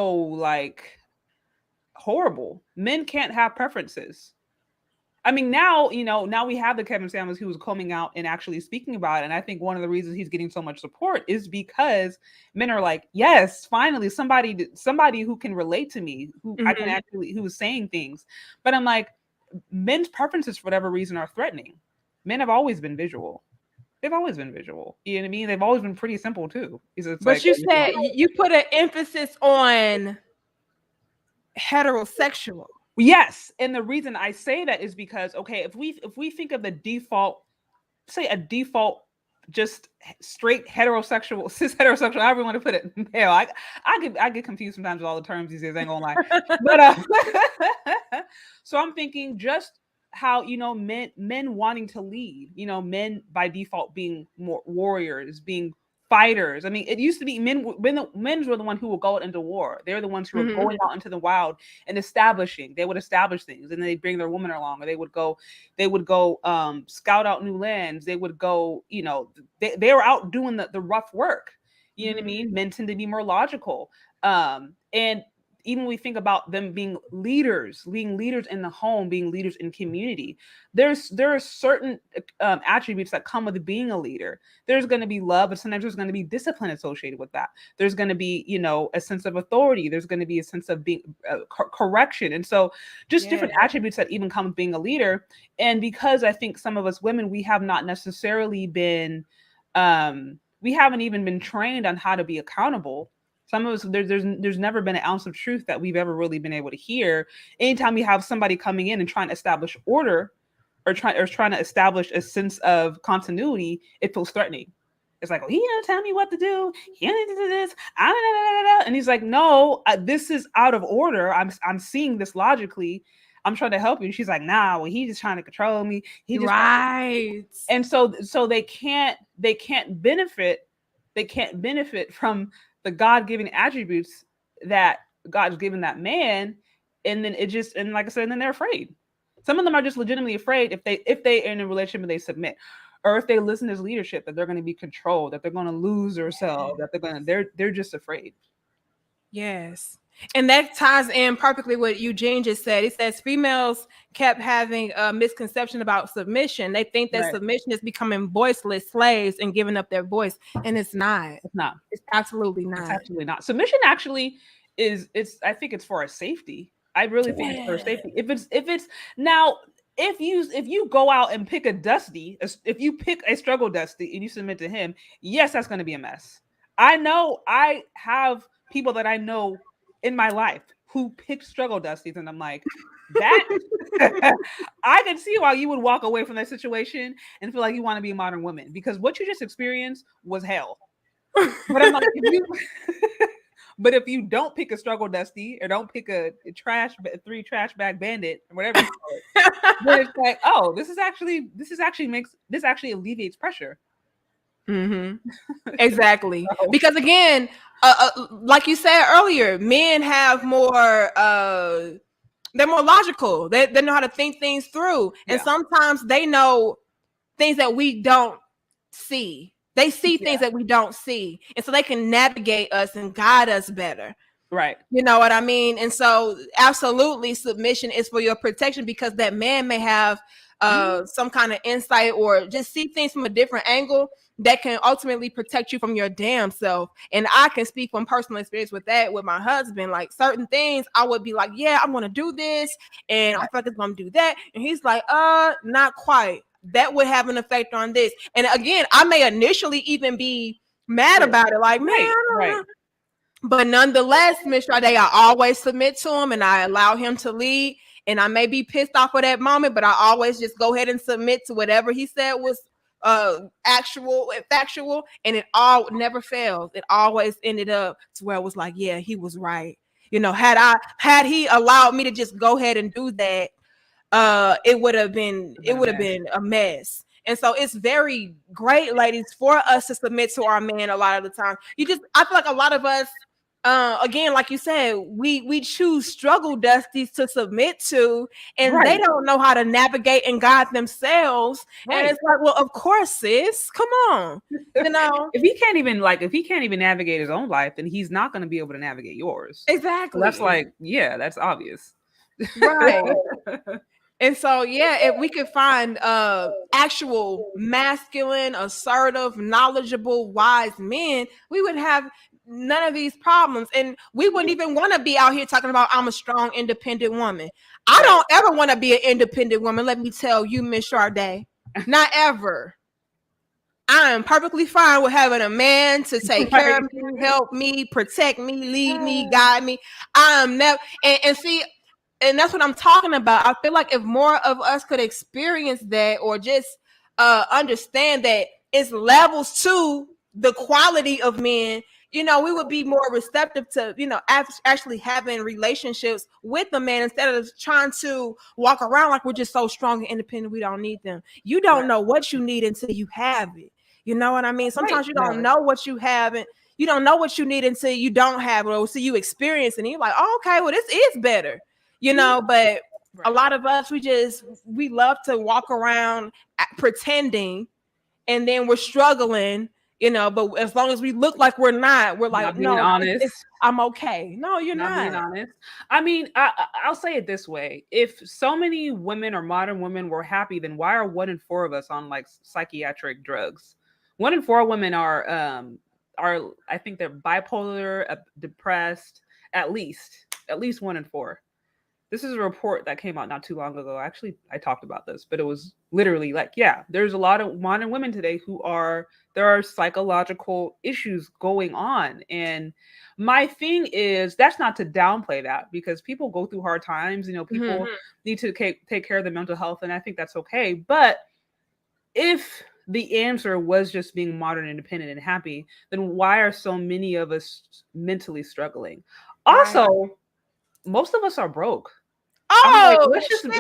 A: like horrible. Men can't have preferences. I mean, now we have the Kevin Samuels who was coming out and actually speaking about it, and I think one of the reasons he's getting so much support is because men are like, yes, finally somebody who can relate to me, who I can actually, who is saying things. But I'm like, men's preferences for whatever reason are threatening. Men have always been visual. They've always been visual. You know what I mean? They've always been pretty simple too. It's
B: But
A: like,
B: you said you put an emphasis on heterosexual.
A: yes, and the reason I say that is because, okay, if we think of the default, say a default, just straight heterosexual, cis heterosexual, however you want to put it. Hell, I get confused sometimes with all the terms these days. I ain't gonna lie, but so I'm thinking just how men wanting to lead, men by default being more warriors, being fighters. I mean, it used to be men were the one who would go into war. They're the ones who were going out into the wild and they would establish things, and then they'd bring their women along, or they would go scout out new lands. They would go, they were out doing the rough work. You know what I mean? Men tend to be more logical. And even when we think about them being leaders in the home, being leaders in community, there are certain attributes that come with being a leader. There's going to be love, but sometimes there's going to be discipline associated with that. There's going to be, a sense of authority. There's going to be a sense of being correction. And so just different attributes that even come with being a leader. And because I think some of us women, we have not necessarily been, we haven't even been trained on how to be accountable. Some of us, there's never been an ounce of truth that we've ever really been able to hear. Anytime we have somebody coming in and trying to establish order, or trying to establish a sense of continuity, it feels threatening. It's like, oh, he didn't tell me what to do. He didn't do this. And he's like, no, this is out of order. I'm seeing this logically. I'm trying to help you. She's like, nah, well, he's just trying to control me. He just
B: right.
A: And so they can't benefit from the God-given attributes that God's given that man. And then like I said, and then they're afraid. Some of them are just legitimately afraid if they are in a relationship and they submit, or if they listen to his leadership, that they're going to be controlled, that they're going to lose themselves, that they're just afraid.
B: Yes. And that ties in perfectly what Eugene just said. He says females kept having a misconception about submission. They think that submission is becoming voiceless slaves and giving up their voice. And it's not.
A: It's not.
B: It's absolutely not.
A: It's absolutely not. Submission actually I think it's for our safety. I really think it's for safety. If it's now, if you go out and pick a Dusty, if you pick a struggle Dusty and you submit to him, yes, that's going to be a mess. I know I have people that I know in my life who pick struggle Dusties, and I'm like, that I can see why you would walk away from that situation and feel like you want to be a modern woman because what you just experienced was hell. But I'm like, if you but if you don't pick a struggle dusty or don't pick a three trash bag bandit or whatever you call it, then it's like, oh, this actually alleviates pressure.
B: Mm-hmm. Exactly.
A: So,
B: Because again, like you said earlier, men have more they're more logical. They know how to think things through. And
A: yeah,
B: sometimes they know things that we don't see. They see things
A: yeah,
B: that we don't see. And so they can navigate us and guide us better.
A: right,
B: You know what I mean? And so absolutely submission is for your protection because that man may have some kind of insight or just see things from a different angle that can ultimately protect you from your damn self. And I can speak from personal experience with that with my husband. Like certain things I would be like, yeah, I'm gonna do this and I feel
A: right,
B: like it's gonna do that. And he's like, not quite. That would have an effect on this. And again, I may initially even be mad
A: sure,
B: about it, like, man,
A: right,
B: I don't
A: right,
B: know. But nonetheless, Miss Sade, I always submit to him and I allow him to lead. And I may be pissed off for that moment, but I always just go ahead and submit to whatever he said was actual and factual. And it all never fails. It always ended up to where it was like, yeah, he was right. You know, had he allowed me to just go ahead and do that, it would have been
A: it's been a mess.
B: a mess. And so it's very great, ladies, for us to submit to our men a lot of the time. I feel like a lot of us, again, like you said, we choose struggle dusties to submit to, and they
A: Right,
B: don't know how to navigate and guide themselves. And
A: right.
B: it's like, well, of course, sis, come on, you know,
A: If he can't even navigate his own life, then he's not going to be able to navigate yours. So that's
B: exactly,
A: like, yeah, that's obvious.
B: right. And so, yeah, if we could find actual masculine, assertive, knowledgeable, wise men, we would have none of these problems. And we wouldn't even want to be out here talking about I'm a strong, independent woman. I
A: Right.
B: don't ever want to be an independent woman. Let me tell you, Miss Sade. Not ever. I am perfectly fine with having a man to take care
A: Right.
B: of me, help me, protect me, lead me, guide me. I am never and see, and that's what I'm talking about. I feel like if more of us could experience that or just understand that it's levels to the quality of men, you know, we would be more receptive to, you know, actually having relationships with the man instead of trying to walk around like we're just so strong and independent. We don't need them. You don't
A: Right.
B: know what you need until you have it. You know what I mean?
A: Right.
B: Sometimes you don't
A: No.
B: know what you have and you don't know what you need until you don't have it or until you experience it. And you're like, oh, okay, well, this is better, you know, but a
A: Right.
B: lot of us, we love to walk around pretending and then we're struggling, you know, but as long as we look like we're not, we're like,
A: Not being
B: no,
A: honest.
B: I'm okay. No, you're
A: Not being
B: not.
A: honest. I mean, I'll say it this way: if so many women or modern women were happy, then why are 1 in 4 of us on like psychiatric drugs? 1 in 4 women are I think they're bipolar, depressed, at least 1 in 4. This is a report that came out not too long ago. Actually, I talked about this, but it was literally like, yeah, there's a lot of modern women today there are psychological issues going on. And my thing is, that's not to downplay that because people go through hard times. You know, people need to take care of their mental health, and I think that's okay. But if the answer was just being modern, independent, and happy, then why are so many of us mentally struggling?
B: Right.
A: Also, most of us are broke. I'm like,
B: Oh,
A: let's just be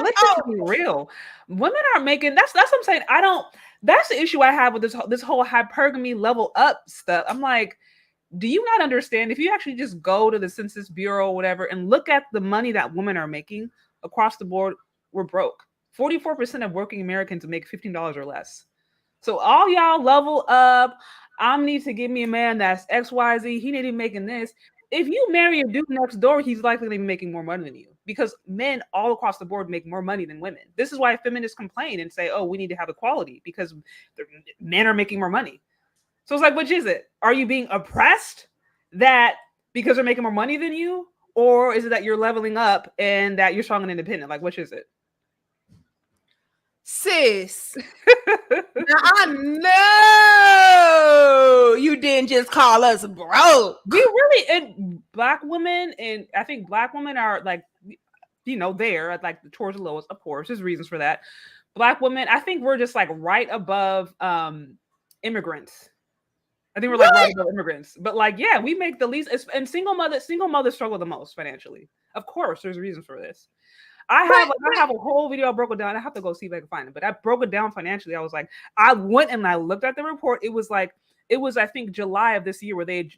A: real. Women aren't making that's what I'm saying. I don't That's the issue I have with this whole hypergamy level up stuff. I'm like, do you not understand if you actually just go to the Census Bureau or whatever and look at the money that women are making across the board, we're broke. 44% of working Americans make $15 or less. So all y'all level up. I need to give me a man that's XYZ. He need to be making this. If you marry a dude next door, he's likely to be making more money than you because men all across the board make more money than women. This is why feminists complain and say, oh, we need to have equality because men are making more money. So it's like, which is it? Are you being oppressed that because they're making more money than you? or is it that you're leveling up and that you're strong and independent? Like, which is it?
B: Sis, now I know you didn't just call us broke.
A: We really, and black women, and I think black women are like, they're like towards the lowest. Of course, there's reasons for that. Black women, I think we're just like right above immigrants. I think we're like right above immigrants, but like, yeah, we make the least. And single mothers struggle the most financially. Of course, there's reasons for this. I have a whole video I broke it down. I have to go see if I can find it, but I broke it down financially. I was like, I went and I looked at the report. It was I think July of this year where they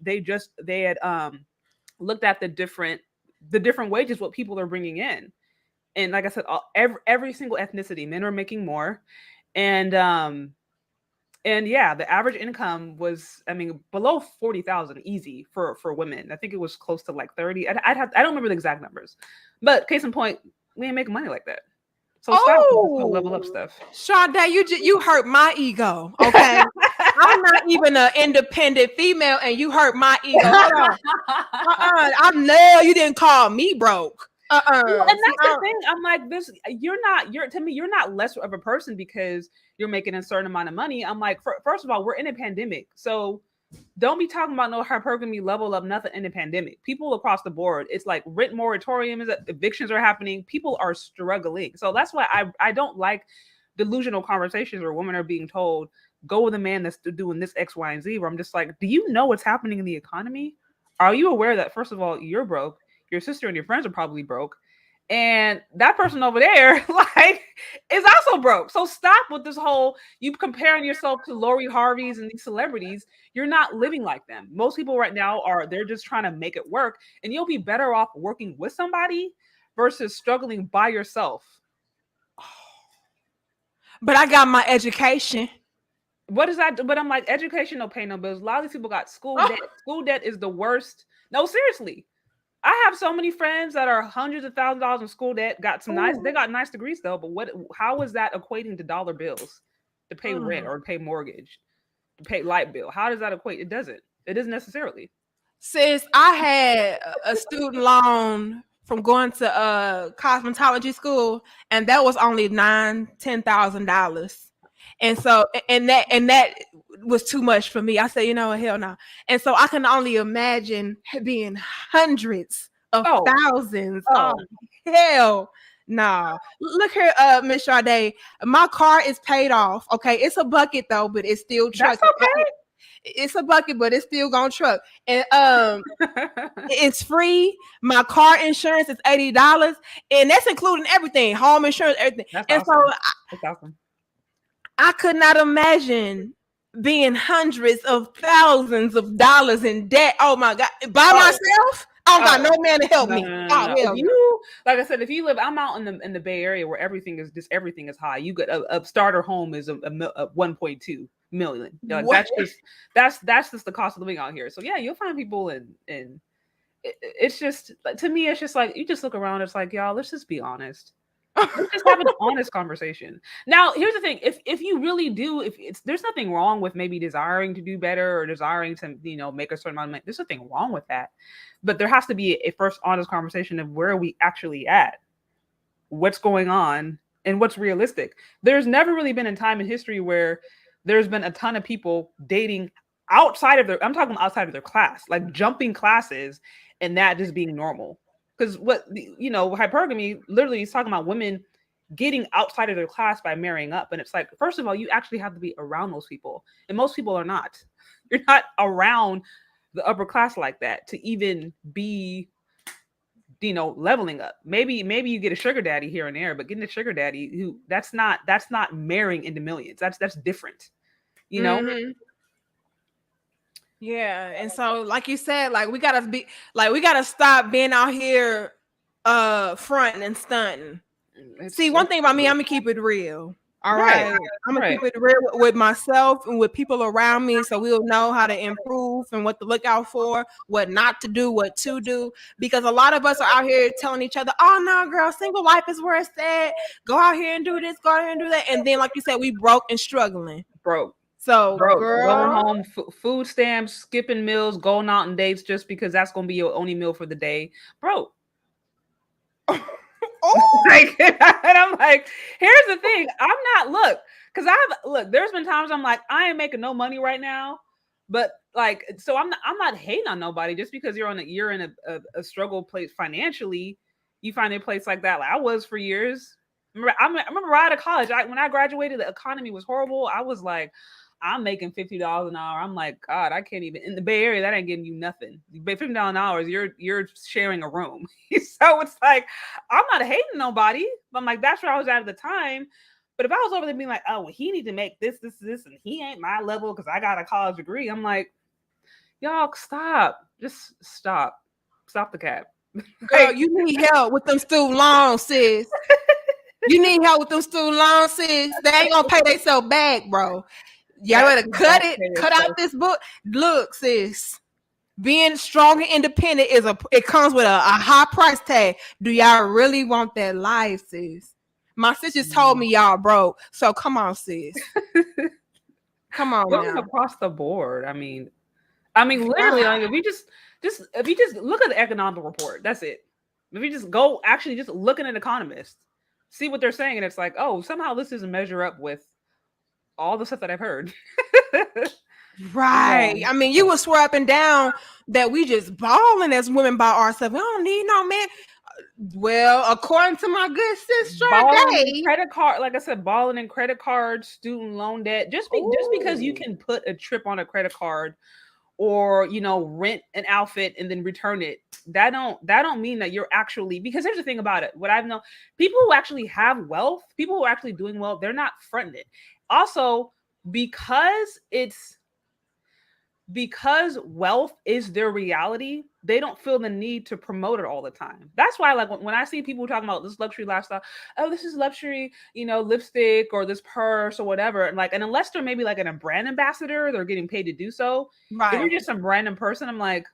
A: had looked at the different wages what people are bringing in, and like I said, every single ethnicity, men are making more, and yeah, the average income was, I mean, below 40,000 easy for women. I think it was close to like 30. I don't remember the exact numbers, but case in point, we ain't making money like that. So stop level up stuff.
B: Sade, you hurt my ego. Okay, I'm not even an independent female, and you hurt my ego. Hold on. I know you didn't call me broke.
A: And that's the thing. I'm like, you're not less of a person because you're making a certain amount of money. I'm like, first of all, we're in a pandemic, so don't be talking about no hypergamy level of nothing in the pandemic. People across the board, it's like rent moratoriums, evictions are happening. People are struggling. So that's why I don't like delusional conversations where women are being told, go with a man that's doing this X, Y, and Z, where I'm just like, do you know what's happening in the economy? Are you aware that, first of all, you're broke? Your sister and your friends are probably broke. And that person over there, like, is also broke. So stop with this whole, you comparing yourself to Lori Harvey's and these celebrities. You're not living like them. Most people right now they're just trying to make it work. And you'll be better off working with somebody versus struggling by yourself.
B: But I got my education.
A: What is that? But I'm like, education don't pay no bills. A lot of these people got school debt. School debt is the worst. No, seriously. I have so many friends that are hundreds of thousands of dollars in school debt, they got nice degrees though, but how is that equating to dollar bills to pay rent or pay mortgage, to pay light bill? How does that equate? It doesn't necessarily.
B: Sis, I had a student loan from going to cosmetology school, and that was only $10,000. And so, and that was too much for me. I said, hell no. And so I can only imagine being hundreds of thousands. Oh, hell no. Look here, Miss Sade. My car is paid off. Okay. It's a bucket though, but it's still truck.
A: That's okay.
B: It's a bucket, but it's still gonna truck. And it's free. My car insurance is $80, and that's including everything, home insurance, everything.
A: That's
B: and
A: awesome. That's awesome.
B: I could not imagine being hundreds of thousands of dollars in debt. Oh my God. By myself? I don't got no man to help me.
A: No. Like I said, if you live, I'm out in the Bay Area where everything is high. You get a starter home is a 1.2 million. Like, that's just the cost of living out here. So yeah, you'll find people and it's just, to me, it's just like, you just look around, it's like, y'all, let's just be honest. Let's just have an honest conversation. Now, here's the thing: if you really do, there's nothing wrong with maybe desiring to do better or desiring to make a certain amount of money. There's nothing wrong with that, but there has to be a first honest conversation of where are we actually at, what's going on, and what's realistic. There's never really been a time in history where there's been a ton of people dating outside of I'm talking outside of their class, like jumping classes, and that just being normal. Because hypergamy literally is talking about women getting outside of their class by marrying up. And it's like, first of all, you actually have to be around those people. And most people are not. You're not around the upper class like that to even be, leveling up. Maybe you get a sugar daddy here and there, but getting a sugar daddy that's not marrying into millions. That's different,
B: Mm-hmm. Yeah, and so like you said, like we gotta stop being out here fronting and stunting. See, one thing about me, I'm gonna keep it real. All right. I'm gonna keep it real with myself and with people around me, so we'll know how to improve and what to look out for, what not to do, what to do. Because a lot of us are out here telling each other, "Oh no, girl, single life is where it's at. Go out here and do this, go out here and do that." And then, like you said, we broke and struggling.
A: Broke.
B: So,
A: Bro, going
B: girl,
A: home, food stamps, skipping meals, going out on dates just because that's gonna be your only meal for the day, bro.
B: oh,
A: Like, and I'm like, here's the thing. I'm not because there's been times I'm like, I ain't making no money right now. But like, so I'm not hating on nobody just because you're in a struggle place financially. You find a place like that. Like I was for years. I remember right out of college. When I graduated, the economy was horrible. I was like, I'm making $50 an hour. I'm like, God, I can't even in the Bay Area. That ain't getting you nothing. $50 an hour, you're sharing a room. So it's like I'm not hating nobody. But I'm like, that's where I was at the time. But if I was over there being like, oh, well, he need to make this, and he ain't my level because I got a college degree, I'm like, y'all stop. Just stop. Stop the cap.
B: girl, you need help with them student loans, sis. You need help with them student loans, sis. They ain't gonna pay themselves back, bro. Y'all better cut out this book. Look, sis. Being strong and independent it comes with a high price tag. Do y'all really want that life, sis? My sis just told me y'all broke. So come on, sis. Come on
A: Going
B: now.
A: across the board. I mean, literally, like if you just look at the economic report, that's it. If you just go actually just look at an economist, see what they're saying, and it's like, oh, somehow this doesn't measure up with all the stuff that I've heard.
B: Right.
A: Yeah.
B: I mean, you would swear up and down that we just balling as women by ourselves. We don't need no man. Well, according to my good sister
A: Balling in
B: Day,
A: credit card, like I said, balling in credit cards, student loan debt. Just because you
B: ooh,
A: can put a trip on a credit card or rent an outfit and then return it, that don't mean that you're actually, because here's the thing about it. What I've known, people who actually have wealth, people who are actually doing well, they're not fronting it. Also, because wealth is their reality, they don't feel the need to promote it all the time. That's why, like, when I see people talking about this luxury lifestyle, oh, this is luxury, lipstick or this purse or whatever, and unless they're maybe like a brand ambassador, they're getting paid to do so. If you're
B: right.
A: just some random person, I'm like,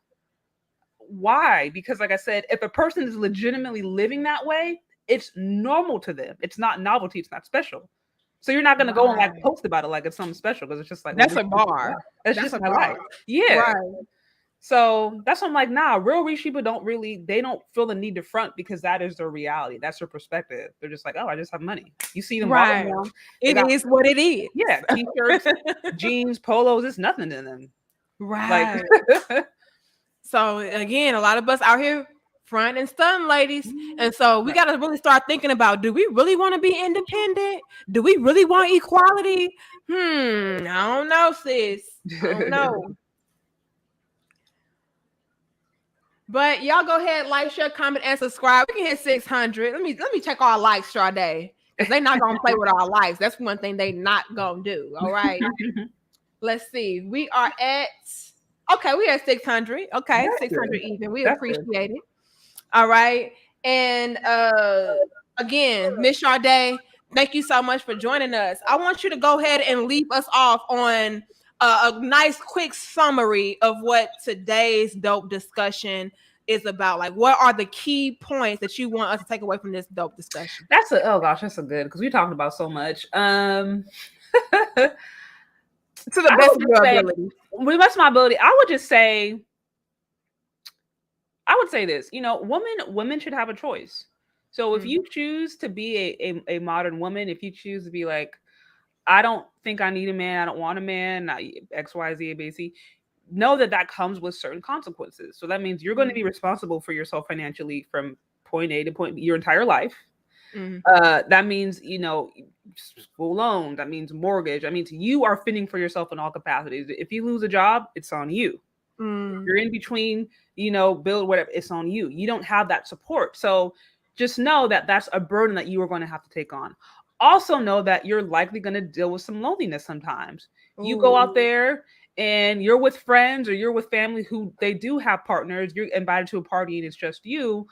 A: why? Because, like I said, if a person is legitimately living that way, it's normal to them. It's not novelty. It's not special. So you're not gonna go and like
B: Right.
A: post about it like it's something special because it's just like, well,
B: That's
A: this
B: a
A: is my
B: bar.
A: life. That's
B: That's
A: just
B: a
A: my life.
B: bar.
A: Yeah.
B: Right.
A: So that's what I'm like, nah, real rich people they don't feel the need to front because that is their reality. That's their perspective. They're just like, oh, I just have money. You see them walking
B: Right.
A: around. They
B: It
A: got,
B: is what it is.
A: yeah, t-shirts, jeans, polos, it's nothing to them. Like
B: Right. So again, a lot of us out here front and stun, ladies. And so we got to really start thinking about, do we really want to be independent? Do we really want equality? I don't know, sis. I don't know. But y'all go ahead, like, share, comment, and subscribe. We can hit 600. Let me check our likes, Sade, because they're not gonna play with our likes. That's one thing they not gonna do. All right. Let's see. We are at we at 600. Okay,
A: That's
B: 600
A: good.
B: even. We
A: That's good.
B: appreciate it. All right. And again, Miss Sade, thank you so much for joining us. I want you to go ahead and leave us off on a nice quick summary of what today's dope discussion is about. Like, what are the key points that you want us to take away from this dope discussion?
A: Oh gosh, that's a good, because we talked about so much.
B: To the best of your ability.
A: With best of my ability, I would say this. Women should have a choice. So if you choose to be a modern woman, if you choose to be like, I don't think I need a man, I don't want a man, X, Y, Z, A, B, C, know that comes with certain consequences. So that means you're going to be responsible for yourself financially from point A to point B your entire life. That means, school loan, that means mortgage. That means you are fending for yourself in all capacities. If you lose a job, it's on you. You're in between, build whatever, it's on you. You don't have that support. So just know that that's a burden that you are going to have to take on. Also know that you're likely going to deal with some loneliness sometimes. You go out there and you're with friends or you're with family who they do have partners. You're invited to a party and it's just you.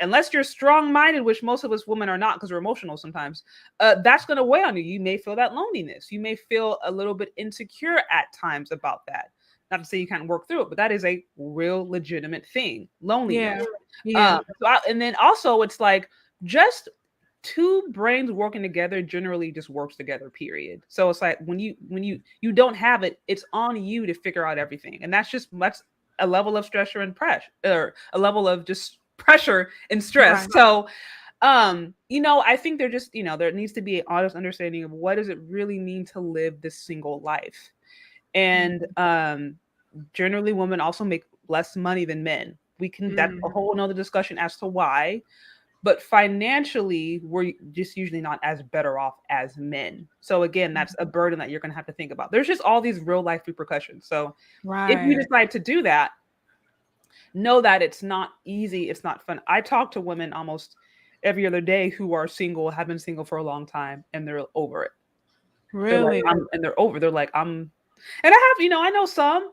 A: Unless you're strong-minded, which most of us women are not because we're emotional sometimes, that's going to weigh on you. You may feel that loneliness. You may feel a little bit insecure at times about that. Not to say you can't work through it, but that is a real legitimate thing. Loneliness.
B: Yeah.
A: And then also it's like, just two brains working together generally just works together, period. So it's like when you don't have it, it's on you to figure out everything. And that's a level of stress and pressure, or a level of just pressure and stress.
B: Right.
A: So I think there just, there needs to be an honest understanding of what does it really mean to live this single life. And generally women also make less money than men. That's a whole nother discussion as to why, but financially we're just usually not as better off as men. So again, that's a burden that you're going to have to think about. There's just all these real life repercussions. So if you
B: Right.
A: decide to do that, know that it's not easy, it's not fun. I talk to women almost every other day who are single, have been single for a long time, and they're over it. They're like,
B: Really?
A: they're like, and I have, I know some,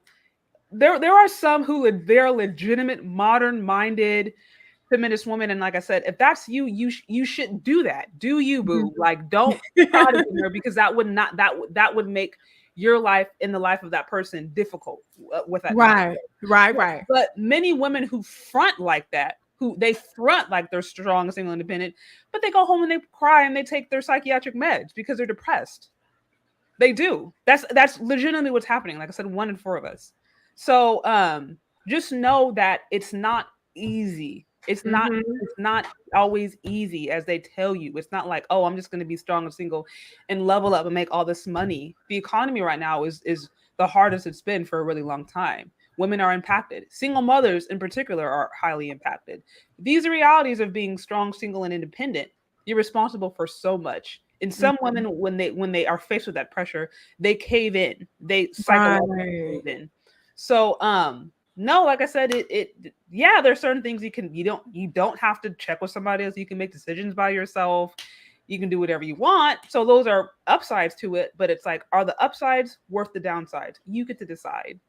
A: there are some who they're legitimate, modern minded feminist women. And like I said, if that's you, you shouldn't do that. Do you, boo? Like, don't try to be there, because that would make your life and the life of that person difficult with that
B: Right.
A: mindset.
B: Right.
A: But many women who front like that, who they front like they're strong and single independent, but they go home and they cry and they take their psychiatric meds because they're depressed. They do. That's legitimately what's happening. Like I said, 1 in 4 of us. So just know that it's not easy. It's not always easy as they tell you. It's not like, oh, I'm just going to be strong and single and level up and make all this money. The economy right now is the hardest it's been for a really long time. Women are impacted. Single mothers in particular are highly impacted. These are realities of being strong, single, and independent. You're responsible for so much. And some women, when they are faced with that pressure, they cave in. They psychologically cave in. So no, like I said, yeah, there's certain things you don't have to check with somebody else. You can make decisions by yourself. You can do whatever you want. So those are upsides to it, but it's like, are the upsides worth the downsides? You get to decide.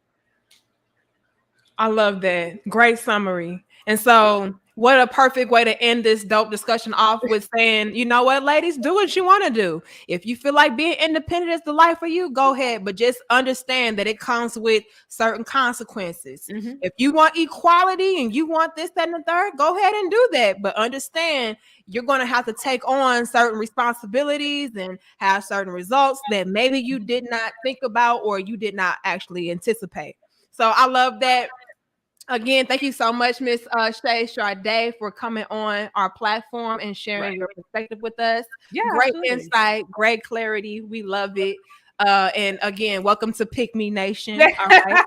B: I love that. Great summary. And so, what a perfect way to end this dope discussion off with saying, you know what, ladies, do what you want to do. If you feel like being independent is the life for you, go ahead. But just understand that it comes with certain consequences. If you want equality and you want this, that, and the third, go ahead and do that. But understand you're going to have to take on certain responsibilities and have certain results that maybe you did not think about or you did not actually anticipate. So I love that. Again, thank you so much, Miss Shay Sade, for coming on our platform and sharing your perspective with us.
A: Yeah,
B: great
A: absolutely.
B: insight, great clarity. We love it. And again, welcome to Pick Me Nation. All right,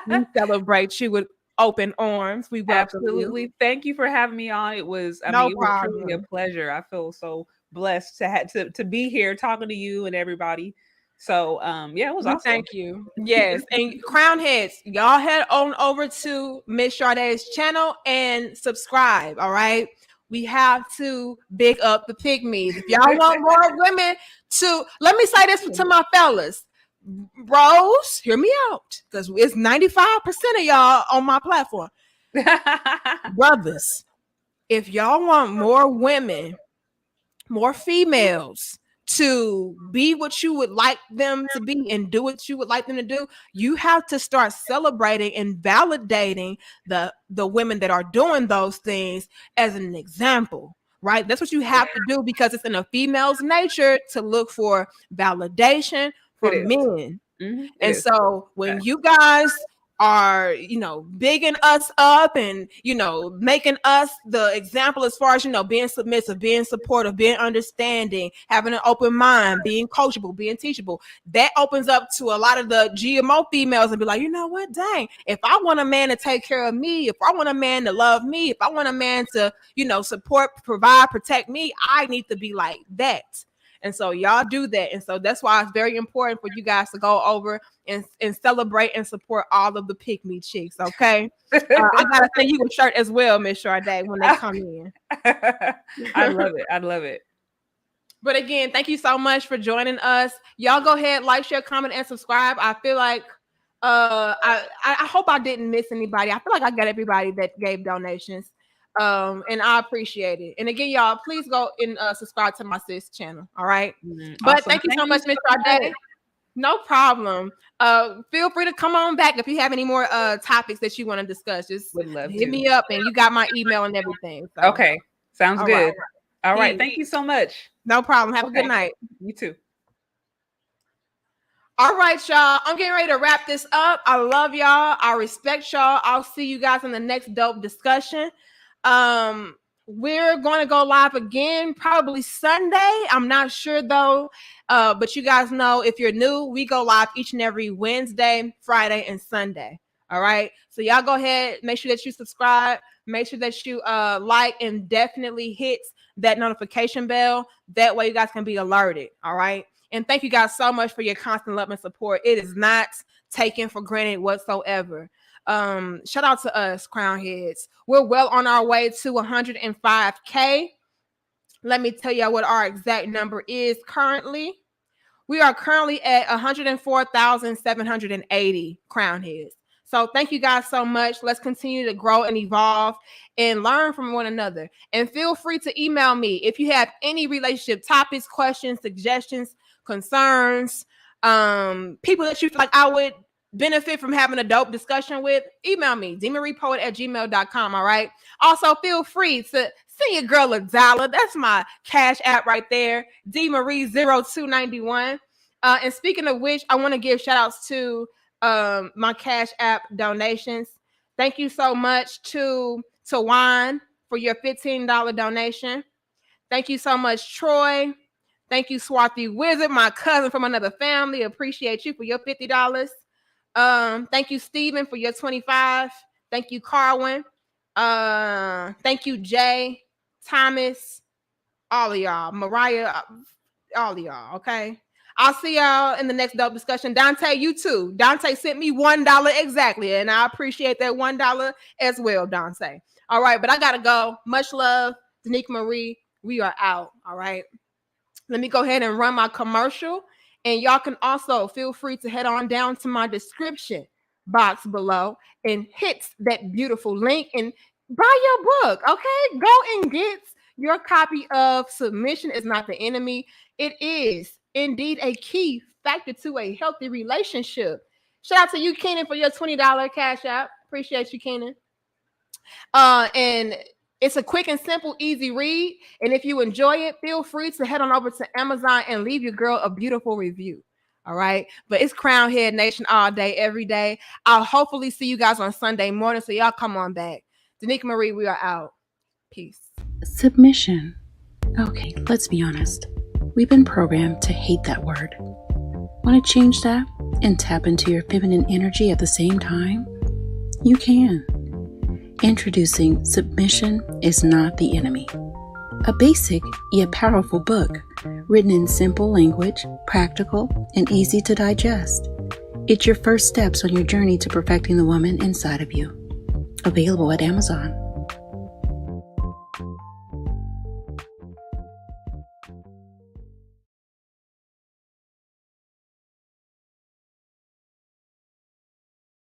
B: we celebrate you with open arms. We welcome
A: Absolutely.
B: you.
A: Thank you for having me on. It was,
B: No
A: it was truly a
B: problem.
A: pleasure. I feel so blessed to be here talking to you and everybody. So yeah, it was
B: We
A: awesome.
B: thank you. Yes. And crown heads, y'all head on over to Miss Sade's channel and subscribe. All right. We have to big up the pygmies. If y'all want more women to, let me say this to my fellas. Bros, hear me out. Because it's 95% of y'all on my platform. Brothers, if y'all want more women, more females to be what you would like them to be and do what you would like them to do, you have to start celebrating and validating the women that are doing those things as an example, right? That's what you have to do, because it's in a female's nature to look for validation from men. And so when you guys are, bigging us up and, making us the example as far as, being submissive, being supportive, being understanding, having an open mind, being coachable, being teachable, that opens up to a lot of the GMO females and be like, you know what, dang, if I want a man to take care of me, if I want a man to love me, if I want a man to, support, provide, protect me, I need to be like that. And so y'all do that. And so that's why it's very important for you guys to go over and celebrate and support all of the Pick Me chicks. Okay. I gotta send you a shirt as well, Miss Sade, when they come in.
A: I love it. I love it.
B: But again, thank you so much for joining us. Y'all go ahead, like, share, comment, and subscribe. I feel like I hope I didn't miss anybody. I feel like I got everybody that gave donations. And I appreciate it. And again, y'all, please go and subscribe to my sis channel. All right. But
A: Awesome.
B: thank you so much, Miss Sade. No problem. Feel free to come on back if you have any more topics that you want to discuss. Just hit me up, and you got my email and everything. So.
A: Okay. Sounds good. All right. Thank you so much.
B: No problem. Have a good night.
A: You too.
B: All right, y'all. I'm getting ready to wrap this up. I love y'all. I respect y'all. I'll see you guys in the next dope discussion. We're going to go live again probably Sunday. I'm not sure though. But you guys know, if you're new, we go live each and every Wednesday, Friday, and Sunday. All right. So y'all go ahead. Make sure that you subscribe. Make sure that you like and definitely hit that notification bell. That way you guys can be alerted. All right. And thank you guys so much for your constant love and support. It is not taken for granted whatsoever. Shout out to us, Crown Heads. We're well on our way to 105K. Let me tell you what our exact number is currently. We are currently at 104,780 Crown Heads. So thank you guys so much. Let's continue to grow and evolve and learn from one another. And feel free to email me if you have any relationship topics, questions, suggestions, concerns, people that you feel like I would benefit from having a dope discussion with. Email me, dmariepoet@gmail.com. All right. Also, feel free to send your girl a dollar. That's my cash app right there, dmarie0291. And speaking of which, I want to give shout outs to my cash app donations. Thank you so much to Juan for your $15 donation. Thank you so much, Troy. Thank you, Swarthy Wizard, my cousin from another family. Appreciate you for your $50. Thank you, Steven, for your $25. Thank you, Carwin. Thank you, Jay, Thomas, all of y'all, Mariah, all of y'all. Okay. I'll see y'all in the next dope discussion. Dante, you too. Dante sent me $1 exactly, and I appreciate that $1 as well, Dante. All right, but I gotta go. Much love, Danique Marie. We are out. All right. Let me go ahead and run my commercial, and y'all can also feel free to head on down to my description box below and hit that beautiful link and buy your book. Okay, go and get your copy of Submission Is Not the Enemy. It is indeed a key factor to a healthy relationship. Shout out to you, Kenan, for your $20 cash app. Appreciate you, Kenan. And it's a quick and simple, easy read. And if you enjoy it, feel free to head on over to Amazon and leave your girl a beautiful review. All right. But it's Crown Head Nation all day, every day. I'll hopefully see you guys on Sunday morning. So y'all come on back. Danique Marie, we are out. Peace.
C: Submission. Okay, let's be honest. We've been programmed to hate that word. Want to change that and tap into your feminine energy at the same time? You can. Introducing Submission Is Not the Enemy, a basic yet powerful book written in simple language, practical, and easy to digest. It's your first steps on your journey to perfecting the woman inside of you. Available at Amazon.